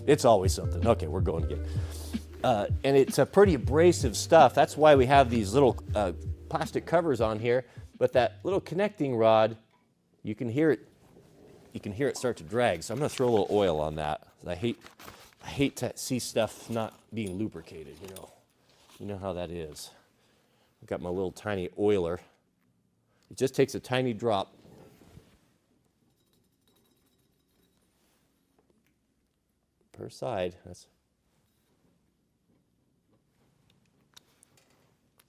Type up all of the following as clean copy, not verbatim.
It's always something. Okay, we're going again. And it's a pretty abrasive stuff. That's why we have these little plastic covers on here. But that little connecting rod, you can hear it. You can hear it start to drag. So I'm going to throw a little oil on that. I hate to see stuff not being lubricated. You know how that is. I've got my little tiny oiler. It just takes a tiny drop. Per side. Is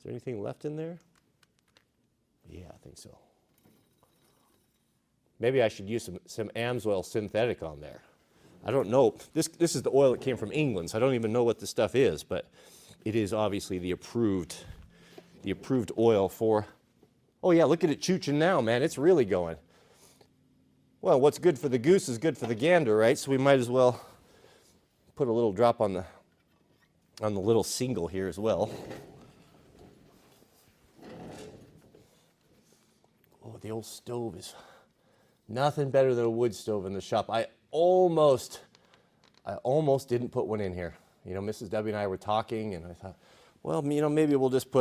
there anything left in there? Yeah, I think so. Maybe I should use some Amsoil synthetic on there. I don't know. This is the oil that came from England, so I don't even know what this stuff is, but it is obviously the approved oil for. Oh yeah, look at it chooching now, man. It's really going. Well, what's good for the goose is good for the gander, right? So we might as well put a little drop on the little single here as well. Oh, the old stove is nothing better than a wood stove in the shop. I almost didn't put one in here. Mrs. W and I were talking, and I thought, well, maybe we'll just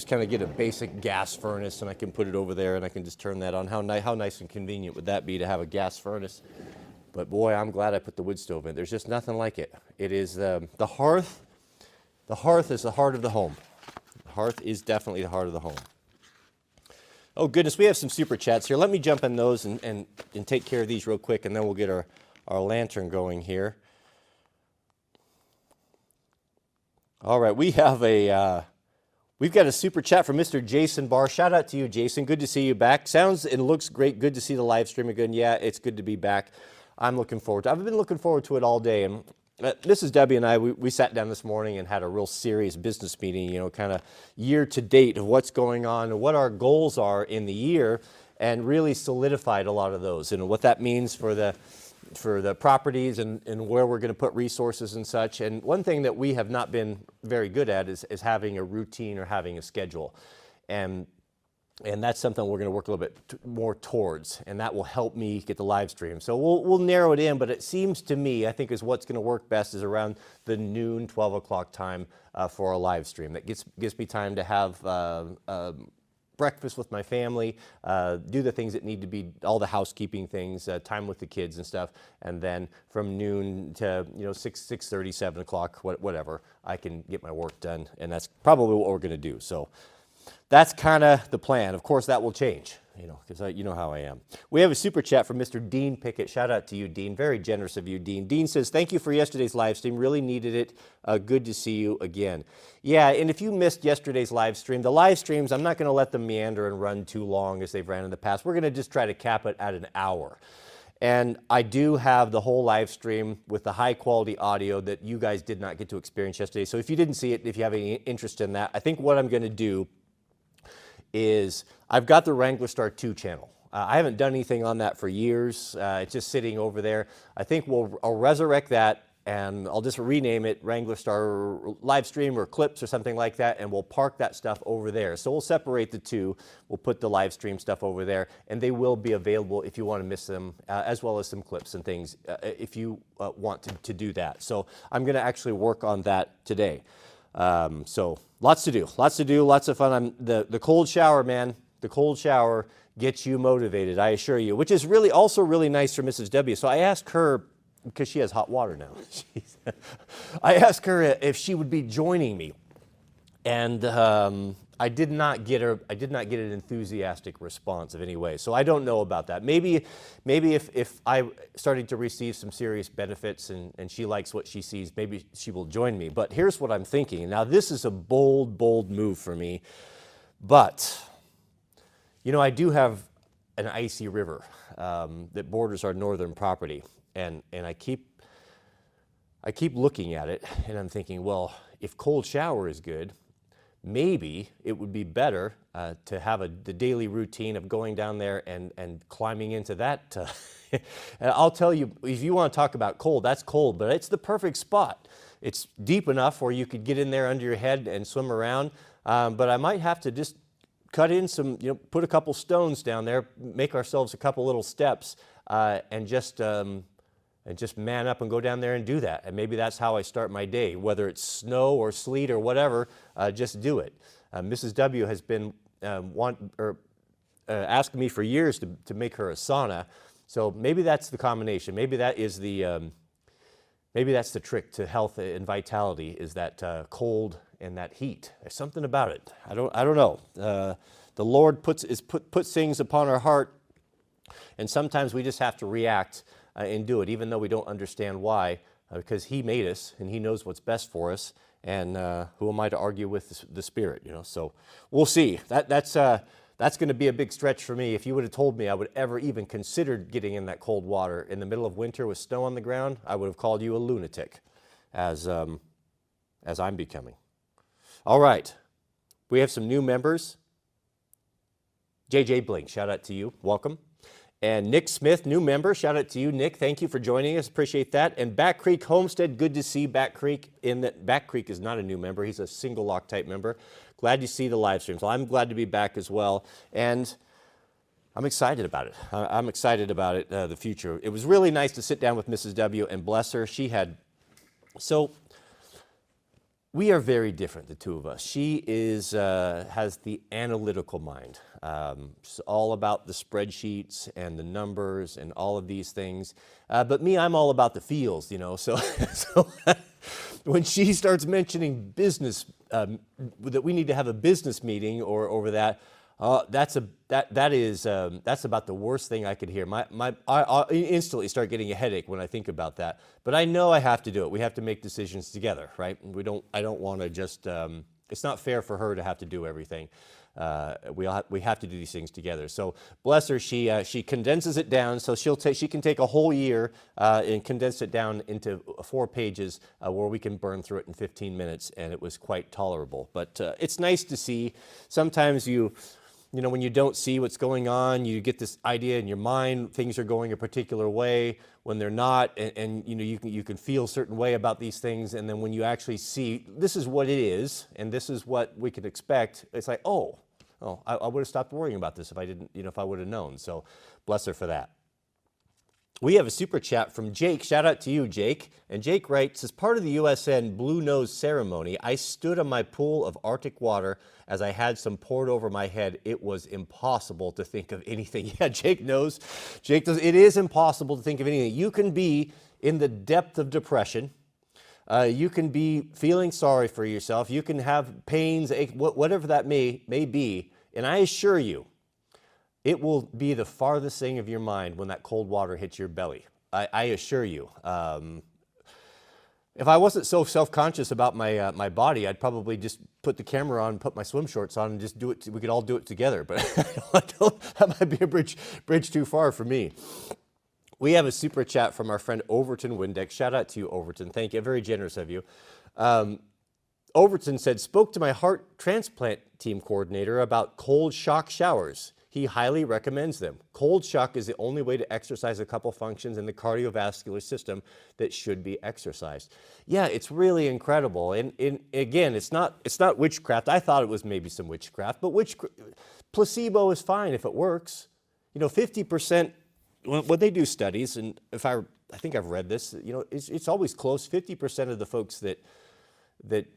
kind of get a basic gas furnace, and I can put it over there, and I can just turn that on. How nice and convenient would that be to have a gas furnace? But boy, I'm glad I put the wood stove in. There's just nothing like it. It is the hearth. The hearth is the heart of the home. The hearth is definitely the heart of the home. Oh goodness, we have some super chats here. Let me jump in those and take care of these real quick, and then we'll get our lantern going here. All right, we've got a super chat from Mr. Jason Barr. Shout out to you, Jason. Good to see you back. Sounds and looks great. Good to see the live stream again. Yeah, it's good to be back. I'm looking forward to it. I've been looking forward to it all day. And Mrs. W and I, we sat down this morning and had a real serious business meeting, kind of year to date of what's going on and what our goals are in the year, and really solidified a lot of those and what that means for the properties and where we're going to put resources and such. And one thing that we have not been very good at is having a routine or having a schedule. And that's something we're going to work a little bit more towards, and that will help me get the live stream. So we'll narrow it in, but it seems to me, I think is what's going to work best is around the noon, 12 o'clock time for a live stream. That gives me time to have breakfast with my family, do the things that need to be, all the housekeeping things, time with the kids and stuff, and then from noon to 6:30, 7 o'clock, whatever, I can get my work done, and that's probably what we're going to do. So that's kind of the plan. Of course, that will change, because you know how I am. We have a super chat from Mr. Dean Pickett. Shout out to you, Dean. Very generous of you, Dean. Dean says, thank you for yesterday's live stream. Really needed it. Good to see you again. Yeah, and if you missed yesterday's live stream, the live streams, I'm not going to let them meander and run too long as they've ran in the past. We're going to just try to cap it at an hour. And I do have the whole live stream with the high quality audio that you guys did not get to experience yesterday. So if you didn't see it, if you have any interest in that, I think what I'm going to do is I've got the Wranglerstar 2 channel. I haven't done anything on that for years. It's just sitting over there. I think I'll resurrect that, and I'll just rename it Wranglerstar Livestream or Clips or something like that, and we'll park that stuff over there. So we'll separate the two. We'll put the live stream stuff over there, and they will be available if you want to miss them, as well as some clips and things if you want to do that. So I'm going to actually work on that today. So lots to do, lots of fun. The cold shower, man, the cold shower gets you motivated, I assure you, which is really also really nice for Mrs. W. So I asked her, because she has hot water now, I asked her if she would be joining me. And I did not get an enthusiastic response of any way. So I don't know about that. Maybe if I started to receive some serious benefits and she likes what she sees, maybe she will join me. But here's what I'm thinking. Now this is a bold move for me. But, I do have an icy river that borders our northern property. And I keep looking at it and I'm thinking, well, if cold shower is good, maybe it would be better to have the daily routine of going down there and climbing into that. And I'll tell you, if you want to talk about cold, that's cold, but it's the perfect spot. It's deep enough where you could get in there under your head and swim around. But I might have to just cut in some, put a couple stones down there, make ourselves a couple little steps, and just and just man up and go down there and do that. And maybe that's how I start my day, whether it's snow or sleet or whatever, just do it. Mrs. W has been asking me for years to make her a sauna. So maybe that's the combination. Maybe that is maybe that's the trick to health and vitality, is that cold and that heat. There's something about it. I don't know. The Lord puts things upon our heart, and sometimes we just have to react and do it, even though we don't understand why, because He made us and He knows what's best for us. And who am I to argue with the Spirit? So we'll see. That's going to be a big stretch for me. If you would have told me I would ever even consider getting in that cold water in the middle of winter with snow on the ground, I would have called you a lunatic, as I'm becoming. All right, we have some new members. JJ Blink, shout out to you, welcome. And Nick Smith, new member, shout out to you, Nick. Thank you for joining us, appreciate that. And Back Creek Homestead, good to see Back Creek. In that Back Creek is not a new member, he's a single lock type member. Glad you see the live streams. Well, I'm glad to be back as well, and I'm excited about it. I'm excited about it, the future. It was really nice to sit down with Mrs. W and bless her. We are very different, the two of us. She has the analytical mind. It's all about the spreadsheets and the numbers and all of these things. But me, I'm all about the feels, So when she starts mentioning business, that we need to have a business meeting or over that, that's about the worst thing I could hear. I instantly start getting a headache when I think about that. But I know I have to do it. We have to make decisions together, right? I don't want to just. It's not fair for her to have to do everything. We have to do these things together. So bless her. She condenses it down. So she can take a whole year and condense it down into 4 pages where we can burn through it in 15 minutes, and it was quite tolerable. But it's nice to see. Sometimes when you don't see what's going on, you get this idea in your mind, things are going a particular way when they're not, and you can feel a certain way about these things, and then when you actually see this is what it is, and this is what we could expect, it's like, I would have stopped worrying about this if I didn't, if I would have known. So bless her for that. We have a super chat from Jake. Shout out to you, Jake. And Jake writes, as part of the USN Blue Nose ceremony, I stood on my pool of Arctic water as I had some poured over my head. It was impossible to think of anything. Yeah, Jake knows. Jake does. It is impossible to think of anything. You can be in the depth of depression. You can be feeling sorry for yourself. You can have pains, whatever that may be. And I assure you, it will be the farthest thing of your mind when that cold water hits your belly. I assure you. If I wasn't so self-conscious about my body, I'd probably just put the camera on, put my swim shorts on, and just do it. We could all do it together. But that might be a bridge too far for me. We have a super chat from our friend Overton Windex. Shout out to you, Overton. Thank you. Very generous of you. Overton said, spoke to my heart transplant team coordinator about cold shock showers. He highly recommends them. Cold shock is the only way to exercise a couple functions in the cardiovascular system that should be exercised. Yeah, it's really incredible. And again, it's not witchcraft. I thought it was maybe some witchcraft, but placebo is fine if it works. 50%, when they do studies, and I think I've read this, it's always close. 50% of the folks that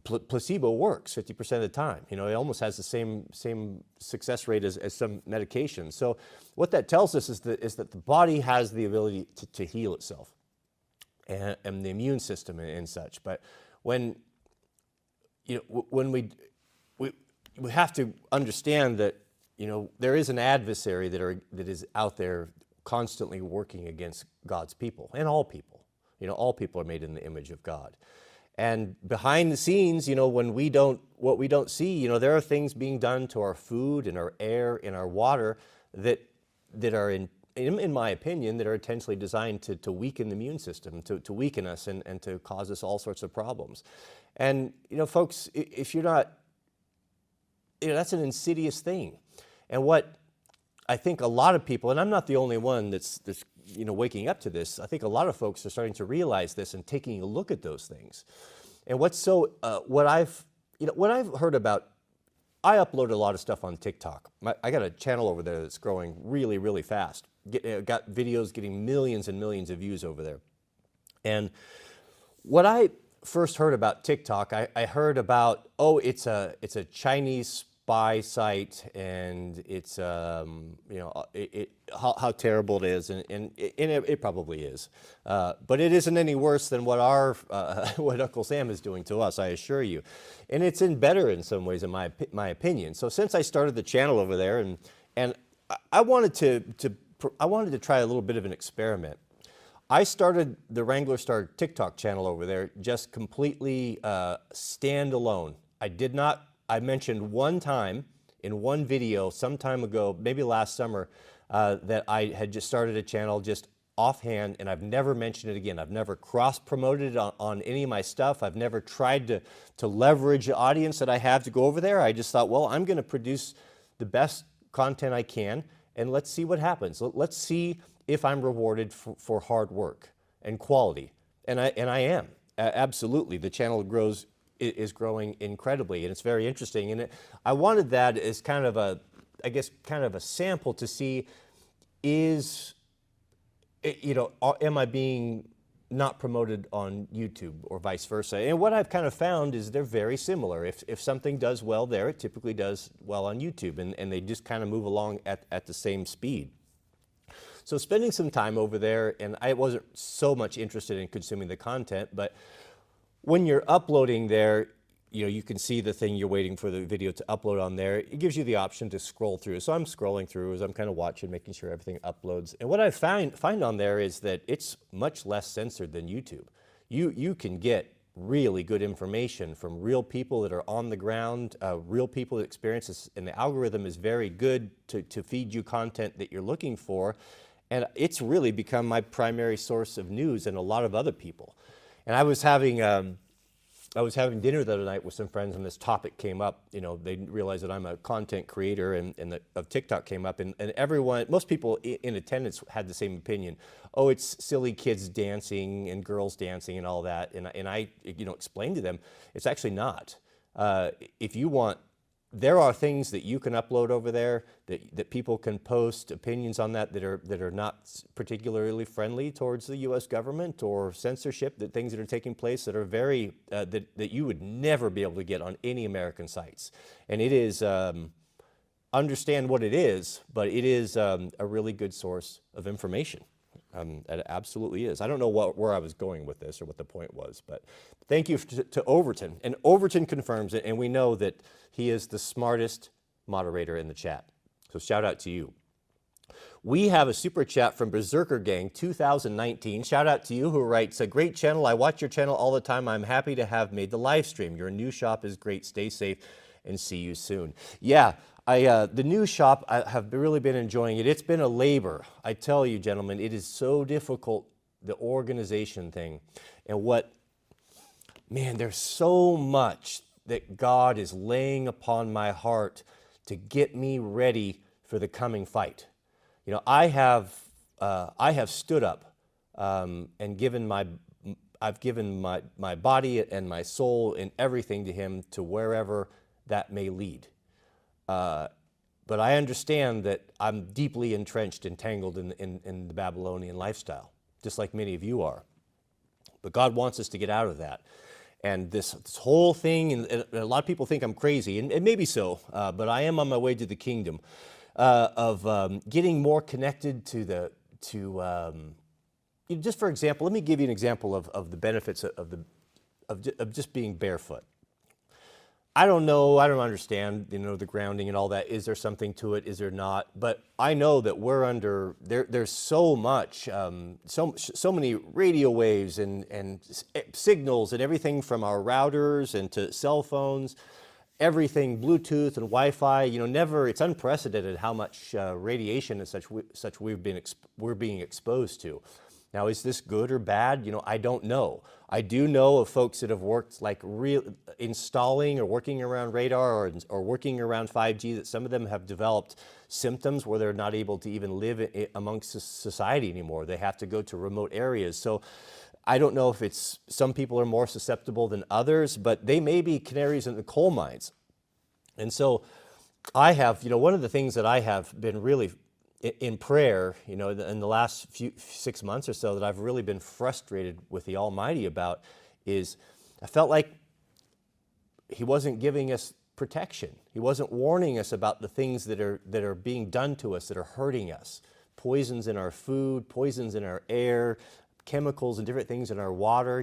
placebo works 50% of the time. It almost has the same success rate as some medications. So what that tells us is that the body has the ability to heal itself and the immune system and such. But when we have to understand that there is an adversary that is out there constantly working against God's people, and all people. All people are made in the image of God. And behind the scenes, what we don't see, there are things being done to our food and our air and our water that are, in my opinion, that are intentionally designed to weaken the immune system, to weaken us and to cause us all sorts of problems. And, folks, if you're not, that's an insidious thing. And what I think a lot of people, and I'm not the only one that's waking up to this. I think a lot of folks are starting to realize this and taking a look at those things. And what I've heard about I upload a lot of stuff on TikTok. I got a channel over there that's growing really, really fast. Got videos getting millions and millions of views over there. And what I first heard about TikTok, I heard about, oh, it's a Chinese spy site, and it's how terrible it is, and it probably is, but it isn't any worse than what what Uncle Sam is doing to us, I assure you, and it's better in some ways, in my opinion. So since I started the channel over there, and I wanted to try a little bit of an experiment. I started the Wranglerstar TikTok channel over there just completely standalone. I mentioned one time in one video some time ago, maybe last summer, that I had just started a channel just offhand, and I've never mentioned it again. I've never cross-promoted it on any of my stuff. I've never tried to leverage the audience that I have to go over there. I just thought, well, I'm going to produce the best content I can, and let's see what happens. Let's see if I'm rewarded for hard work and quality. And I am. Absolutely. The channel is growing incredibly, and it's very interesting. And I wanted that as kind of a sample to see, am I being not promoted on YouTube or vice versa? And what I've kind of found is they're very similar. If something does well there, it typically does well on YouTube, and they just kind of move along at the same speed. So spending some time over there, and I wasn't so much interested in consuming the content, but when you're uploading there, you can see the thing you're waiting for the video to upload on there. It gives you the option to scroll through. So I'm scrolling through as I'm kind of watching, making sure everything uploads. And what I find on there is that it's much less censored than YouTube. You can get really good information from real people that are on the ground, real people that experience this, and the algorithm is very good to feed you content that you're looking for. And it's really become my primary source of news and a lot of other people. And I was having dinner the other night with some friends, and this topic came up. They realized that I'm a content creator, and of TikTok came up, and most people in attendance had the same opinion. Oh, it's silly kids dancing and girls dancing and all that. And I explained to them, it's actually not. If you want, there are things that you can upload over there that people can post opinions on that are not particularly friendly towards the U.S. government or censorship, that things that are taking place that are very that you would never be able to get on any American sites. And it is understand what it is, but it is a really good source of information. It absolutely is. I don't know where I was going with this or what the point was, but thank you to Overton. And Overton confirms it, and we know that he is the smartest moderator in the chat. So shout out to you. We have a super chat from Berserker Gang 2019. Shout out to you, who writes, a great channel. I watch your channel all the time. I'm happy to have made the live stream. Your new shop is great. Stay safe and see you soon. Yeah. The new shop, I have really been enjoying it. It's been a labor. I tell you, gentlemen, it is so difficult, the organization thing. And there's so much that God is laying upon my heart to get me ready for the coming fight. I have stood up and I've given my body and my soul and everything to Him, to wherever that may lead. But I understand that I'm deeply entrenched, entangled in the Babylonian lifestyle, just like many of you are. But God wants us to get out of that. And this whole thing, and a lot of people think I'm crazy, and maybe so, but I am on my way to the kingdom of getting more connected just for example, let me give you an example of the benefits of just being barefoot. I don't know, I don't understand, the grounding and all that. Is there something to it? Is there not? But I know that we're under, there's so much, so many radio waves and signals and everything from our routers and to cell phones, everything, Bluetooth and Wi-Fi, it's unprecedented how much radiation and such we're being exposed to. Now, is this good or bad? I don't know. I do know of folks that have worked installing or working around radar or working around 5G, that some of them have developed symptoms where they're not able to even live amongst society anymore. They have to go to remote areas. So I don't know if some people are more susceptible than others, but they may be canaries in the coal mines. And so I have, one of the things that I have been really in prayer, in the last 6 months or so that I've really been frustrated with the Almighty about is I felt like He wasn't giving us protection. He wasn't warning us about the things that are being done to us, that are hurting us. Poisons in our food, poisons in our air, chemicals and different things in our water.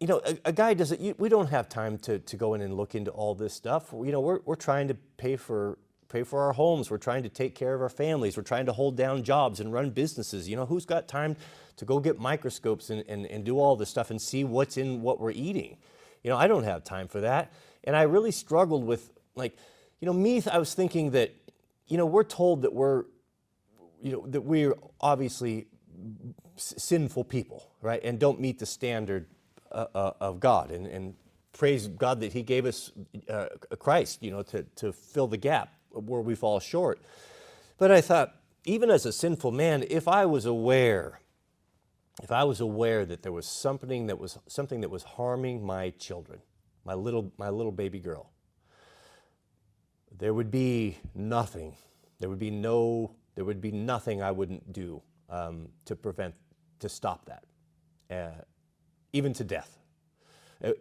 A guy doesn't. We don't have time to go in and look into all this stuff. We're trying to pay for our homes. We're trying to take care of our families. We're trying to hold down jobs and run businesses. Who's got time to go get microscopes and do all this stuff and see what's in what we're eating? I don't have time for that. And I really struggled with, I was thinking that, we're told that that we're obviously sinful people, right? And don't meet the standard of God. And praise God that He gave us Christ, to fill the gap where we fall short. But I thought, even as a sinful man, if I was aware that there was something that was harming my children, my little baby girl, there would be nothing. There would be nothing I wouldn't do to stop that, even to death.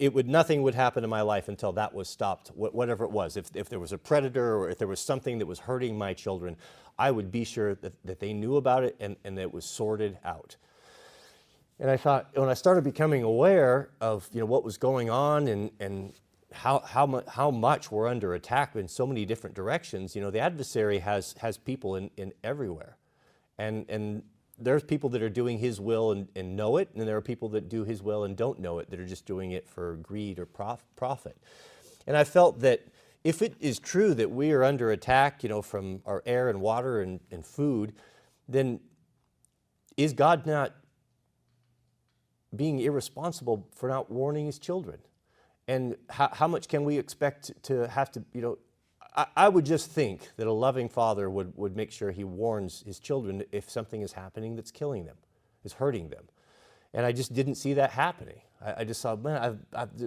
Nothing would happen in my life until that was stopped, whatever it was. If there was a predator or if there was something that was hurting my children, I would be sure that they knew about it and that it was sorted out. And I thought, when I started becoming aware of what was going on and how much we're under attack in so many different directions, the adversary has people in everywhere, and there's people that are doing his will and know it, and there are people that do his will and don't know it, that are just doing it for greed or profit. And I felt that if it is true that we are under attack, from our air and water and food, then is God not being irresponsible for not warning His children? And how much can we expect to have to, I would just think that a loving father would make sure he warns his children if something is happening that's killing them, is hurting them. And I just didn't see that happening. I just saw, man,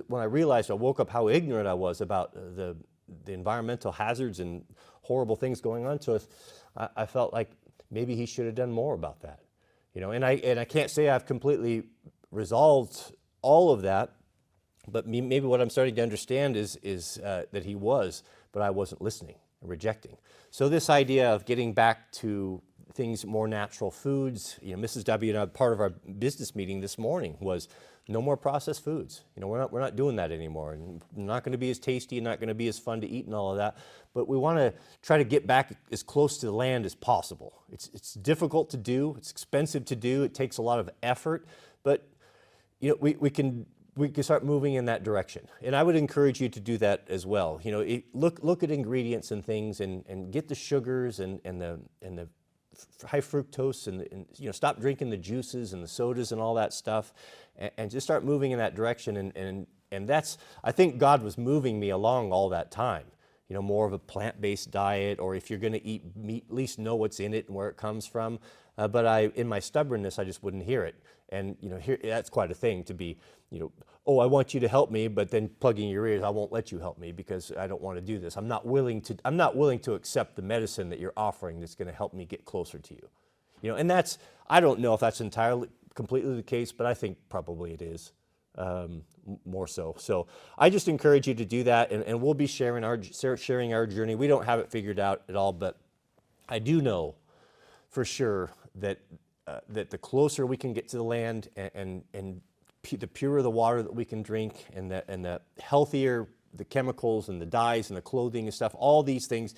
when I realized, I woke up how ignorant I was about the environmental hazards and horrible things going on to us, I felt like maybe He should have done more about that. And I can't say I've completely resolved all of that, but maybe what I'm starting to understand is that He was, but I wasn't listening and rejecting. So this idea of getting back to things, more natural foods, Mrs. W and I, part of our business meeting this morning was no more processed foods. We're not doing that anymore, and not going to be as tasty and not going to be as fun to eat and all of that. But we want to try to get back as close to the land as possible. It's difficult to do. It's expensive to do. It takes a lot of effort, but we can start moving in that direction. And I would encourage you to do that as well. Look at ingredients and things and get the sugars and the high fructose and stop drinking the juices and the sodas and all that stuff and just start moving in that direction. And that's, I think God was moving me along all that time. More of a plant-based diet, or if you're going to eat meat, at least know what's in it and where it comes from. But in my stubbornness, I just wouldn't hear it. And that's quite a thing to be, oh, I want you to help me, but then plugging your ears, I won't let you help me because I don't want to do this. I'm not willing to accept the medicine that you're offering that's going to help me get closer to you. And that's, I don't know if that's completely the case, but I think probably it is. More so. So I just encourage you to do that, and we'll be sharing our journey. We don't have it figured out at all, but I do know for sure that the closer we can get to the land and the purer the water that we can drink, and the healthier the chemicals and the dyes and the clothing and stuff, all these things,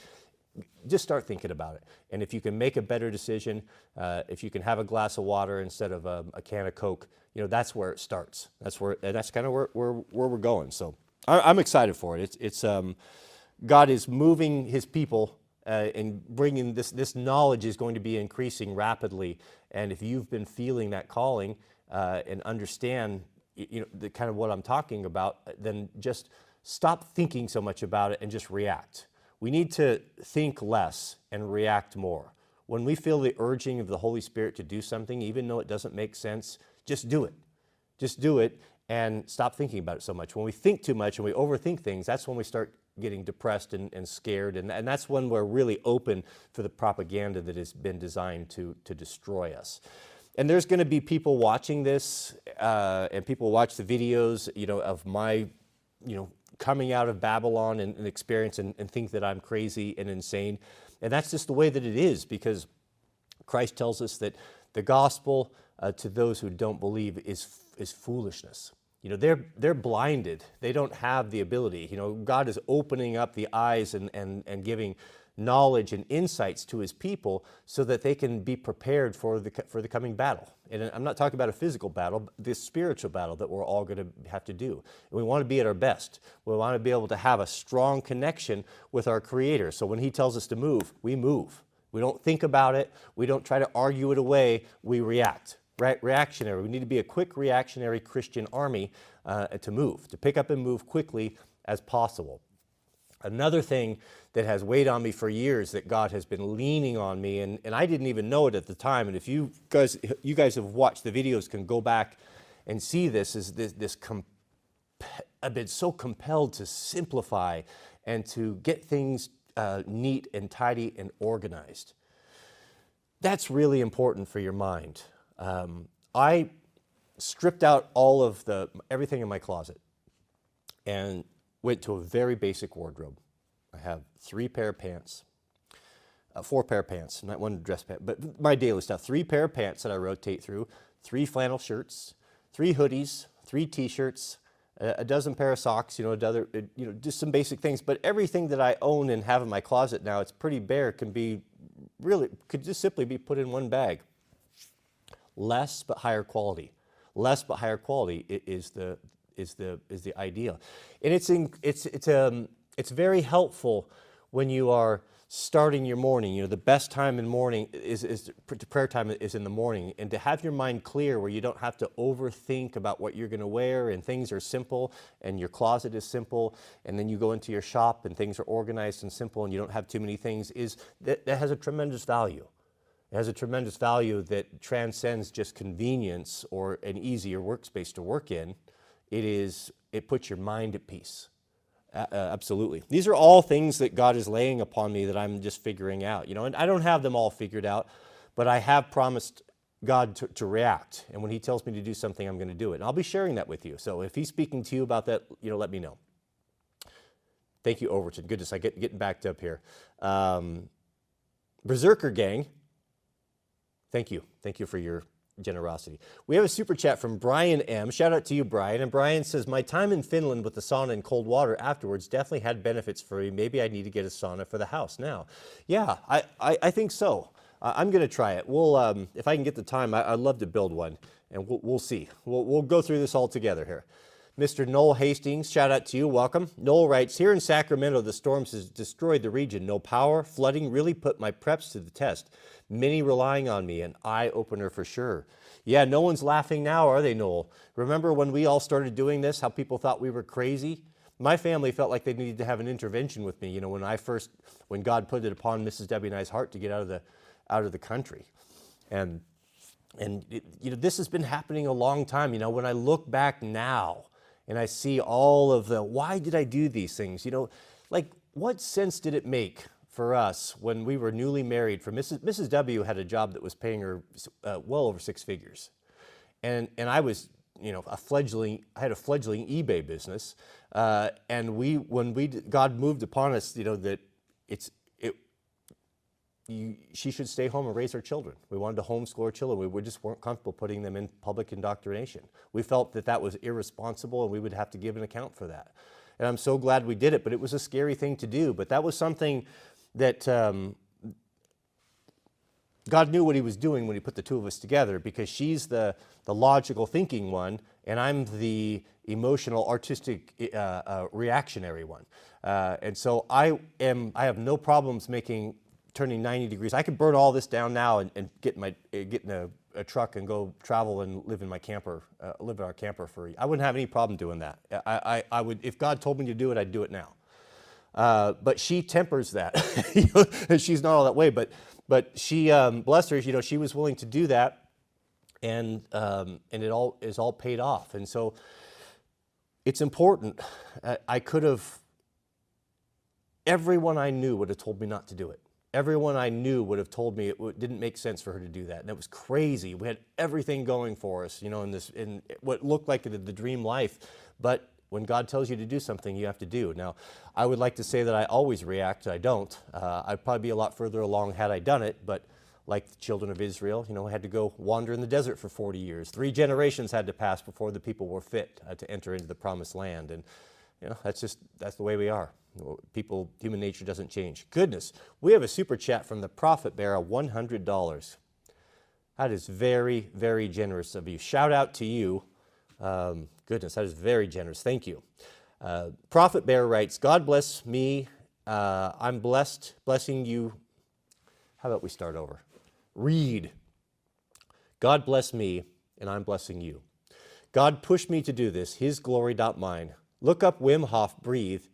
just start thinking about it. And if you can make a better decision, if you can have a glass of water instead of a can of Coke, that's where it starts. That's kind of where we're going. So I'm excited for it. It's God is moving His people and bringing this knowledge is going to be increasing rapidly. And if you've been feeling that calling and understand the kind of what I'm talking about, then just stop thinking so much about it and just react. We need to think less and react more. When we feel the urging of the Holy Spirit to do something, even though it doesn't make sense, just do it. Just do it and stop thinking about it so much. When we think too much and we overthink things, that's when we start getting depressed and scared, and that's when we're really open for the propaganda that has been designed to destroy us. And there's going to be people watching this, and people watch the videos, of my, coming out of Babylon and experience and think that I'm crazy and insane. And that's just the way that it is, because Christ tells us that the gospel to those who don't believe is foolishness. They're blinded. They don't have the ability. God is opening up the eyes and giving knowledge and insights to his people so that they can be prepared for the coming battle. And I'm not talking about a physical battle, but this spiritual battle that we're all going to have to do. And we want to be at our best. We want to be able to have a strong connection with our Creator. So when he tells us to move, we move. We don't think about it. We don't try to argue it away. We react. Right? Reactionary. We need to be a quick reactionary Christian army to move, to pick up and move quickly as possible. Another thing that has weighed on me for years that God has been leaning on me, and I didn't even know it at the time, and if you guys have watched the videos, can go back and see this, is I've been so compelled to simplify and to get things neat and tidy and organized. That's really important for your mind. I stripped out all of everything in my closet and went to a very basic wardrobe. I have 4 pair of pants, not one dress pant, but my daily stuff. 3 pair of pants that I rotate through, 3 flannel shirts, 3 hoodies, 3 t-shirts, a dozen pair of socks, just some basic things. But everything that I own and have in my closet now, it's pretty bare, could just simply be put in one bag. Less but higher quality. Less but higher quality is the ideal, and it's very helpful when you are starting your morning. The best time in the morning is prayer time is in the morning, and to have your mind clear where you don't have to overthink about what you're going to wear, and things are simple, and your closet is simple, and then you go into your shop and things are organized and simple, and you don't have too many things. That has a tremendous value. It has a tremendous value that transcends just convenience or an easier workspace to work in. It puts your mind at peace. Absolutely. These are all things that God is laying upon me that I'm just figuring out. And I don't have them all figured out, but I have promised God to react. And when he tells me to do something, I'm going to do it. And I'll be sharing that with you. So if he's speaking to you about that, let me know. Thank you, Overton. Goodness, I getting backed up here. Berserker Gang. Thank you. Thank you for your generosity. We have a super chat from Brian M. Shout out to you, Brian. And Brian says, my time in Finland with the sauna and cold water afterwards definitely had benefits for me. Maybe I need to get a sauna for the house now. Yeah, I think so. I'm going to try it. We'll, if I can get the time, I'd love to build one, and we'll see. We'll go through this all together here. Mr. Noel Hastings, shout out to you. Welcome. Noel writes, here in Sacramento, the storms has destroyed the region. No power, flooding really put my preps to the test. Many relying on me, an eye-opener for sure. Yeah, no one's laughing now, are they, Noel? Remember when we all started doing this, how people thought we were crazy? My family felt like they needed to have an intervention with me, when God put it upon Mrs. Debbie and I's heart to get out of the country. And this has been happening a long time. When I look back now and I see all of why did I do these things? What sense did it make for us when we were newly married? For Mrs. W had a job that was paying her well over 6 figures, and I was I had a fledgling eBay business, and God moved upon us that she should stay home and raise her children. We wanted to homeschool our children. We just weren't comfortable putting them in public indoctrination. We felt that was irresponsible, and we would have to give an account for that. And I'm so glad we did it, but it was a scary thing to do. But that was something that God knew what he was doing when he put the two of us together, because she's the logical thinking one, and I'm the emotional, artistic, reactionary one. And so I have no problems turning 90 degrees. I could burn all this down now and get in a truck and go travel and live in my camper, live in our camper I wouldn't have any problem doing that. I would, if God told me to do it, I'd do it now. But she tempers that. She's not all that way, but she, bless her, she was willing to do that, and it all is all paid off. And so It's important. I could have, everyone I knew would have told me not to do it. Everyone I knew would have told me it didn't make sense for her to do that. And it was crazy. We had everything going for us, in what looked like the dream life. But when God tells you to do something, you have to do. Now, I would like to say that I always react. I don't. I'd probably be a lot further along had I done it. But like the children of Israel, had to go wander in the desert for 40 years. 3 generations had to pass before the people were fit to enter into the promised land. And that's the way we are. Human nature doesn't change. Goodness, we have a super chat from the Prophet Bear of $100. That is very, very generous of you. Shout out to you. Goodness, that is very generous. Thank you. Prophet Bear writes, God bless me. I'm blessed, blessing you. How about we start over? Read. God bless me, and I'm blessing you. God pushed me to do this, his glory, not mine. Look up Wim Hof, breathe.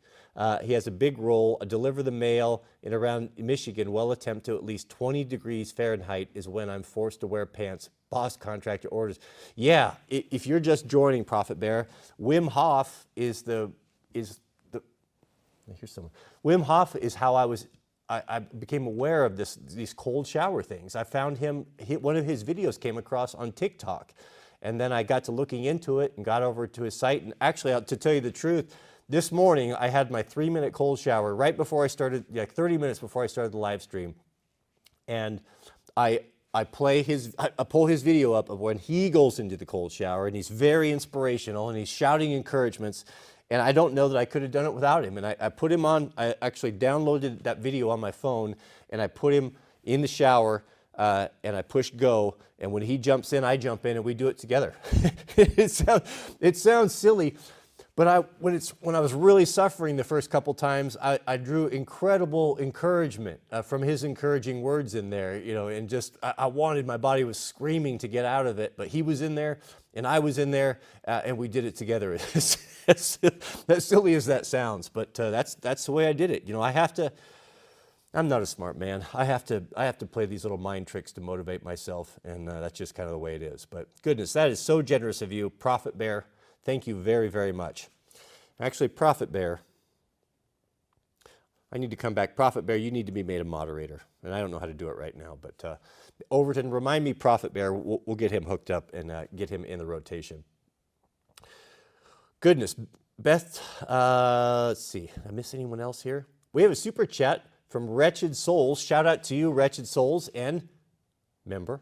He has a big role. Deliver the mail in around Michigan. Well attempt to at least 20 degrees Fahrenheit is when I'm forced to wear pants. Boss contractor orders. Yeah, if you're just joining Prophet Bear, Wim Hof is here's someone. Wim Hof is how I became aware of these cold shower things. I found one of his videos came across on TikTok. And then I got to looking into it and got over to his site. And actually, to tell you the truth, this morning I had my 3-minute cold shower right before I started, like 30 minutes before I started the live stream. And I pull his video up of when he goes into the cold shower, and he's very inspirational and he's shouting encouragements. And I don't know that I could have done it without him. And I put him on, I actually downloaded that video on my phone, and I put him in the shower, and I push go. And when he jumps in, I jump in, and we do it together. It sounds silly, but when I was really suffering the first couple times, I drew incredible encouragement from his encouraging words in there, and just my body was screaming to get out of it, but he was in there, and I was in there, and we did it together. As silly as that sounds, but that's the way I did it. I'm not a smart man. I have to play these little mind tricks to motivate myself, and that's just kind of the way it is. But goodness, that is so generous of you, Prophet Bear. Thank you very, very much. Actually, Prophet Bear, I need to come back. Prophet Bear, you need to be made a moderator, and I don't know how to do it right now. But Overton, remind me, Prophet Bear. We'll get him hooked up and get him in the rotation. Goodness, Beth. Let's see. Did I miss anyone else here? We have a super chat from Wretched Souls. Shout out to you, Wretched Souls, and member.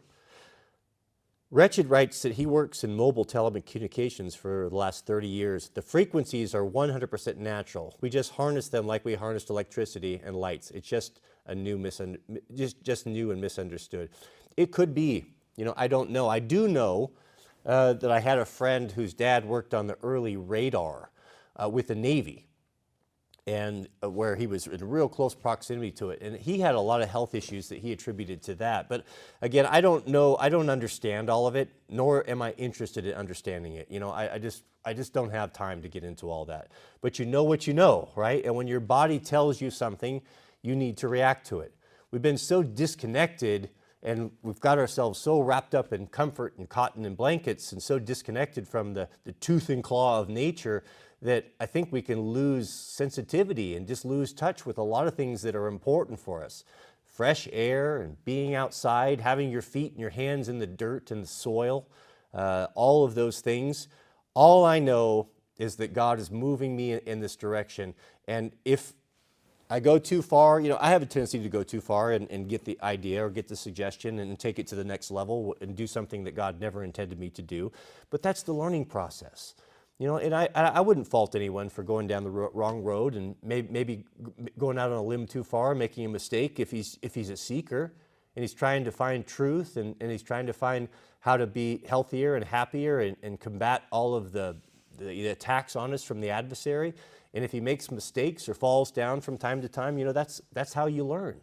Wretched writes that he works in mobile telecommunications for the last 30 years. The frequencies are 100% natural. We just harness them like we harnessed electricity and lights. It's just just new and misunderstood. It could be. I don't know. I do know that I had a friend whose dad worked on the early radar with the Navy, and where he was in real close proximity to it. And he had a lot of health issues that he attributed to that. But again, I don't know, I don't understand all of it, nor am I interested in understanding it. I just don't have time to get into all that. But you know what you know, right? And when your body tells you something, you need to react to it. We've been so disconnected, and we've got ourselves so wrapped up in comfort and cotton and blankets, and so disconnected from the tooth and claw of nature, that I think we can lose sensitivity and just lose touch with a lot of things that are important for us. Fresh air and being outside, having your feet and your hands in the dirt and the soil, all of those things. All I know is that God is moving me in this direction. And if I go too far, I have a tendency to go too far and get the idea or get the suggestion and take it to the next level and do something that God never intended me to do. But that's the learning process. And I wouldn't fault anyone for going down the wrong road and maybe going out on a limb too far, making a mistake if he's a seeker and he's trying to find truth and he's trying to find how to be healthier and happier and combat all of the attacks on us from the adversary. And if he makes mistakes or falls down from time to time, that's how you learn.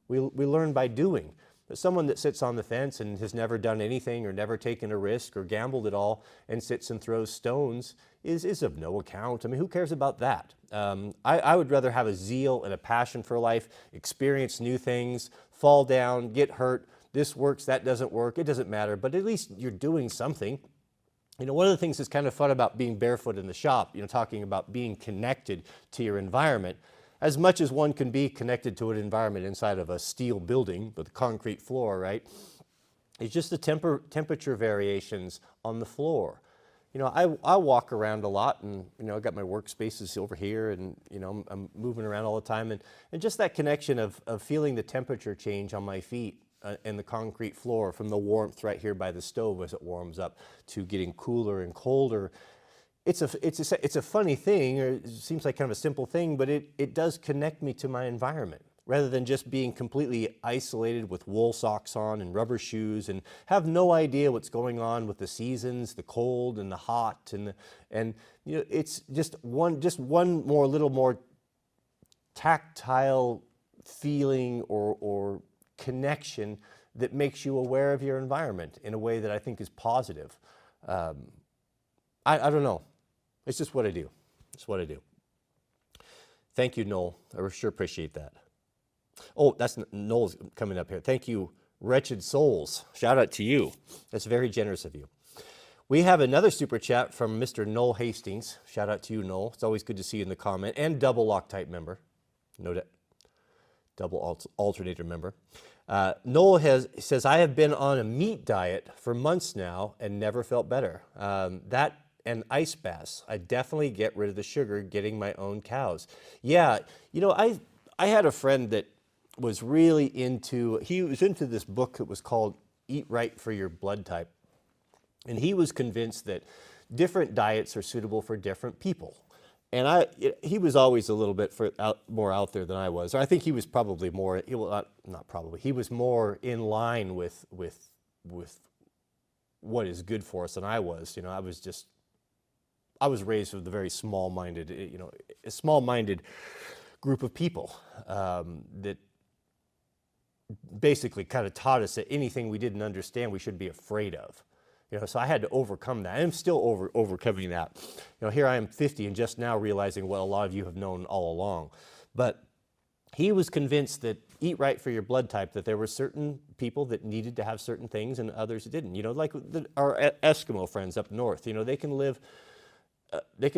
We learn by doing. But someone that sits on the fence and has never done anything or never taken a risk or gambled at all and sits and throws stones is of no account. I mean, who cares about that? I would rather have a zeal and a passion for life, experience new things, fall down, get hurt. This works, that doesn't work. It doesn't matter. But at least you're doing something. One of the things that's kind of fun about being barefoot in the shop, talking about being connected to your environment, as much as one can be connected to an environment inside of a steel building with a concrete floor, right? It's just the temperature variations on the floor. I walk around a lot, and I got my workspaces over here, and I'm moving around all the time, and just that connection of feeling the temperature change on my feet and the concrete floor, from the warmth right here by the stove as it warms up to getting cooler and colder. It's a funny thing, or it seems like kind of a simple thing, but it does connect me to my environment, rather than just being completely isolated with wool socks on and rubber shoes and have no idea what's going on with the seasons, the cold and the hot, and it's just one more little more tactile feeling or connection that makes you aware of your environment in a way that I think is positive. I don't know. It's just what I do. It's what I do. Thank you, Noel. I sure appreciate that. Oh, that's Noel's coming up here. Thank you, Wretched Souls. Shout out to you. That's very generous of you. We have another super chat from Mr. Noel Hastings. Shout out to you, Noel. It's always good to see you in the comment. And double Loctite member. Note it. Double alternator member. Noel says, I have been on a meat diet for months now and never felt better. That and ice baths. I definitely get rid of the sugar getting my own cows. Yeah, I had a friend that was really into this book that was called Eat Right for Your Blood Type. And he was convinced that different diets are suitable for different people. And he was always a little bit more out there than I was. Or I think he was probably more, not probably, he was more in line with what is good for us than I was. I was raised with a very small-minded, a small-minded group of people that basically kind of taught us that anything we didn't understand we should be afraid of. So I had to overcome that. I'm still overcoming that. Here I am 50 and just now realizing what a lot of you have known all along. But he was convinced that eat right for your blood type, that there were certain people that needed to have certain things and others didn't. Like our Eskimo friends up north, they can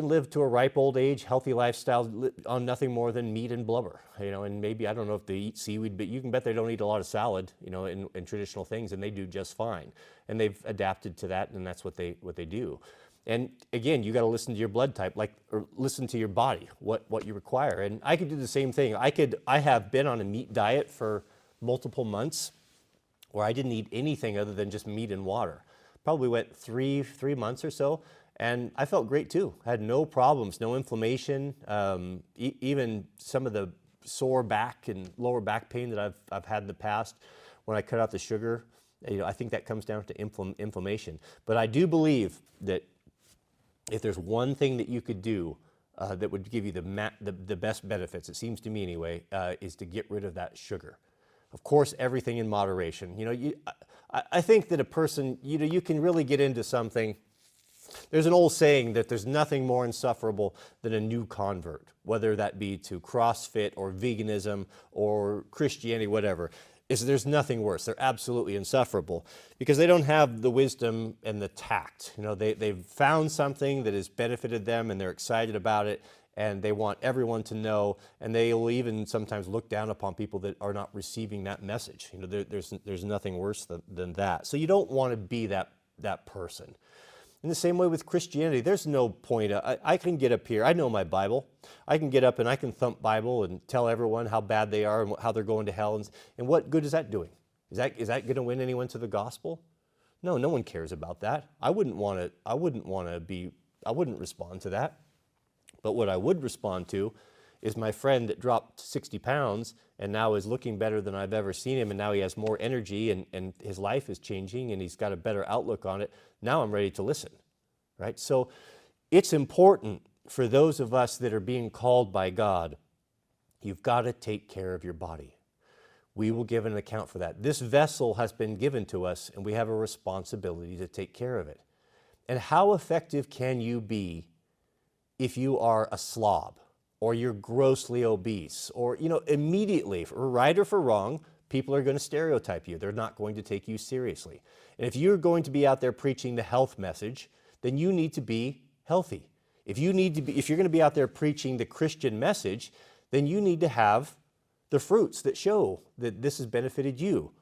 live to a ripe old age, healthy lifestyle on nothing more than meat and blubber, and maybe, I don't know if they eat seaweed, but you can bet they don't eat a lot of salad, in traditional things, and they do just fine. And they've adapted to that, and that's what they do. And again, you got to listen to your blood type, or listen to your body, what you require. And I could do the same thing. I have been on a meat diet for multiple months where I didn't eat anything other than just meat and water. Probably went three months or so. And I felt great too. I had no problems, no inflammation, even some of the sore back and lower back pain that I've had in the past when I cut out the sugar. I think that comes down to inflammation. But I do believe that if there's one thing that you could do that would give you the best benefits, it seems to me anyway, is to get rid of that sugar. Of course, everything in moderation. I think that a person, you can really get into something. There's an old saying that there's nothing more insufferable than a new convert, whether that be to CrossFit or veganism or Christianity, whatever. There's nothing worse. They're absolutely insufferable because they don't have the wisdom and the tact. They've found something that has benefited them and they're excited about it and they want everyone to know, and they will even sometimes look down upon people that are not receiving that message. There's nothing worse than that. So you don't want to be that person. In the same way with Christianity, there's no point. I can get up here. I know my Bible. I can get up and I can thump Bible and tell everyone how bad they are and how they're going to hell. And what good is that doing? Is that going to win anyone to the gospel? No one cares about that. I wouldn't respond to that. But what I would respond to is my friend that dropped 60 pounds and now is looking better than I've ever seen him, and now he has more energy and his life is changing and he's got a better outlook on it. Now I'm ready to listen, right? So it's important for those of us that are being called by God, you've got to take care of your body. We will give an account for that. This vessel has been given to us and we have a responsibility to take care of it. And how effective can you be if you are a slob? Or you're grossly obese, or, immediately, for right or for wrong, people are going to stereotype you. They're not going to take you seriously. And if you're going to be out there preaching the health message, then you need to be healthy. If you're going to be out there preaching the Christian message, then you need to have the fruits that show that this has benefited you.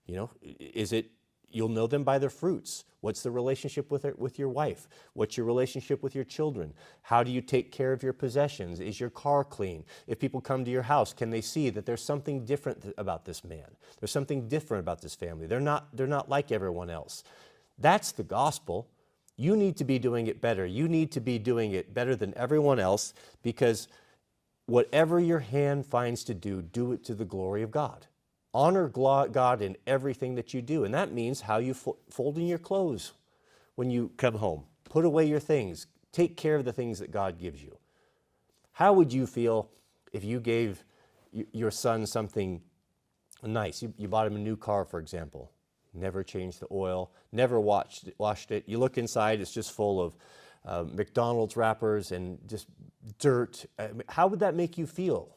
You'll know them by their fruits. What's the relationship with your wife? What's your relationship with your children? How do you take care of your possessions? Is your car clean? If people come to your house, can they see that there's something different about this man? There's something different about this family. They're not like everyone else. That's the gospel. You need to be doing it better. You need to be doing it better than everyone else, because whatever your hand finds to do, do it to the glory of God. Honor God in everything that you do. And that means how you fold in your clothes when you come home. Put away your things. Take care of the things that God gives you. How would you feel if you gave your son something nice? You bought him a new car, for example. Never changed the oil, never washed it. You look inside, it's just full of McDonald's wrappers and just dirt. How would that make you feel?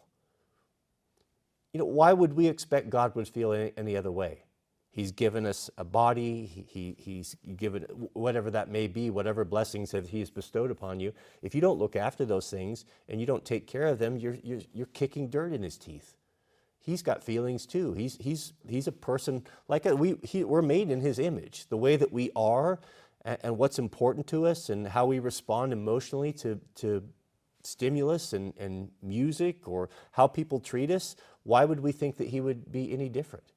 Why would we expect God would feel any other way? He's given us a body. He's given whatever that may be, whatever blessings that He has bestowed upon you. If you don't look after those things and you don't take care of them, you're kicking dirt in His teeth. He's got feelings too. He's a person like us. We're made in His image. The way that we are and what's important to us and how we respond emotionally to stimulus and music or how people treat us, why would we think that He would be any different?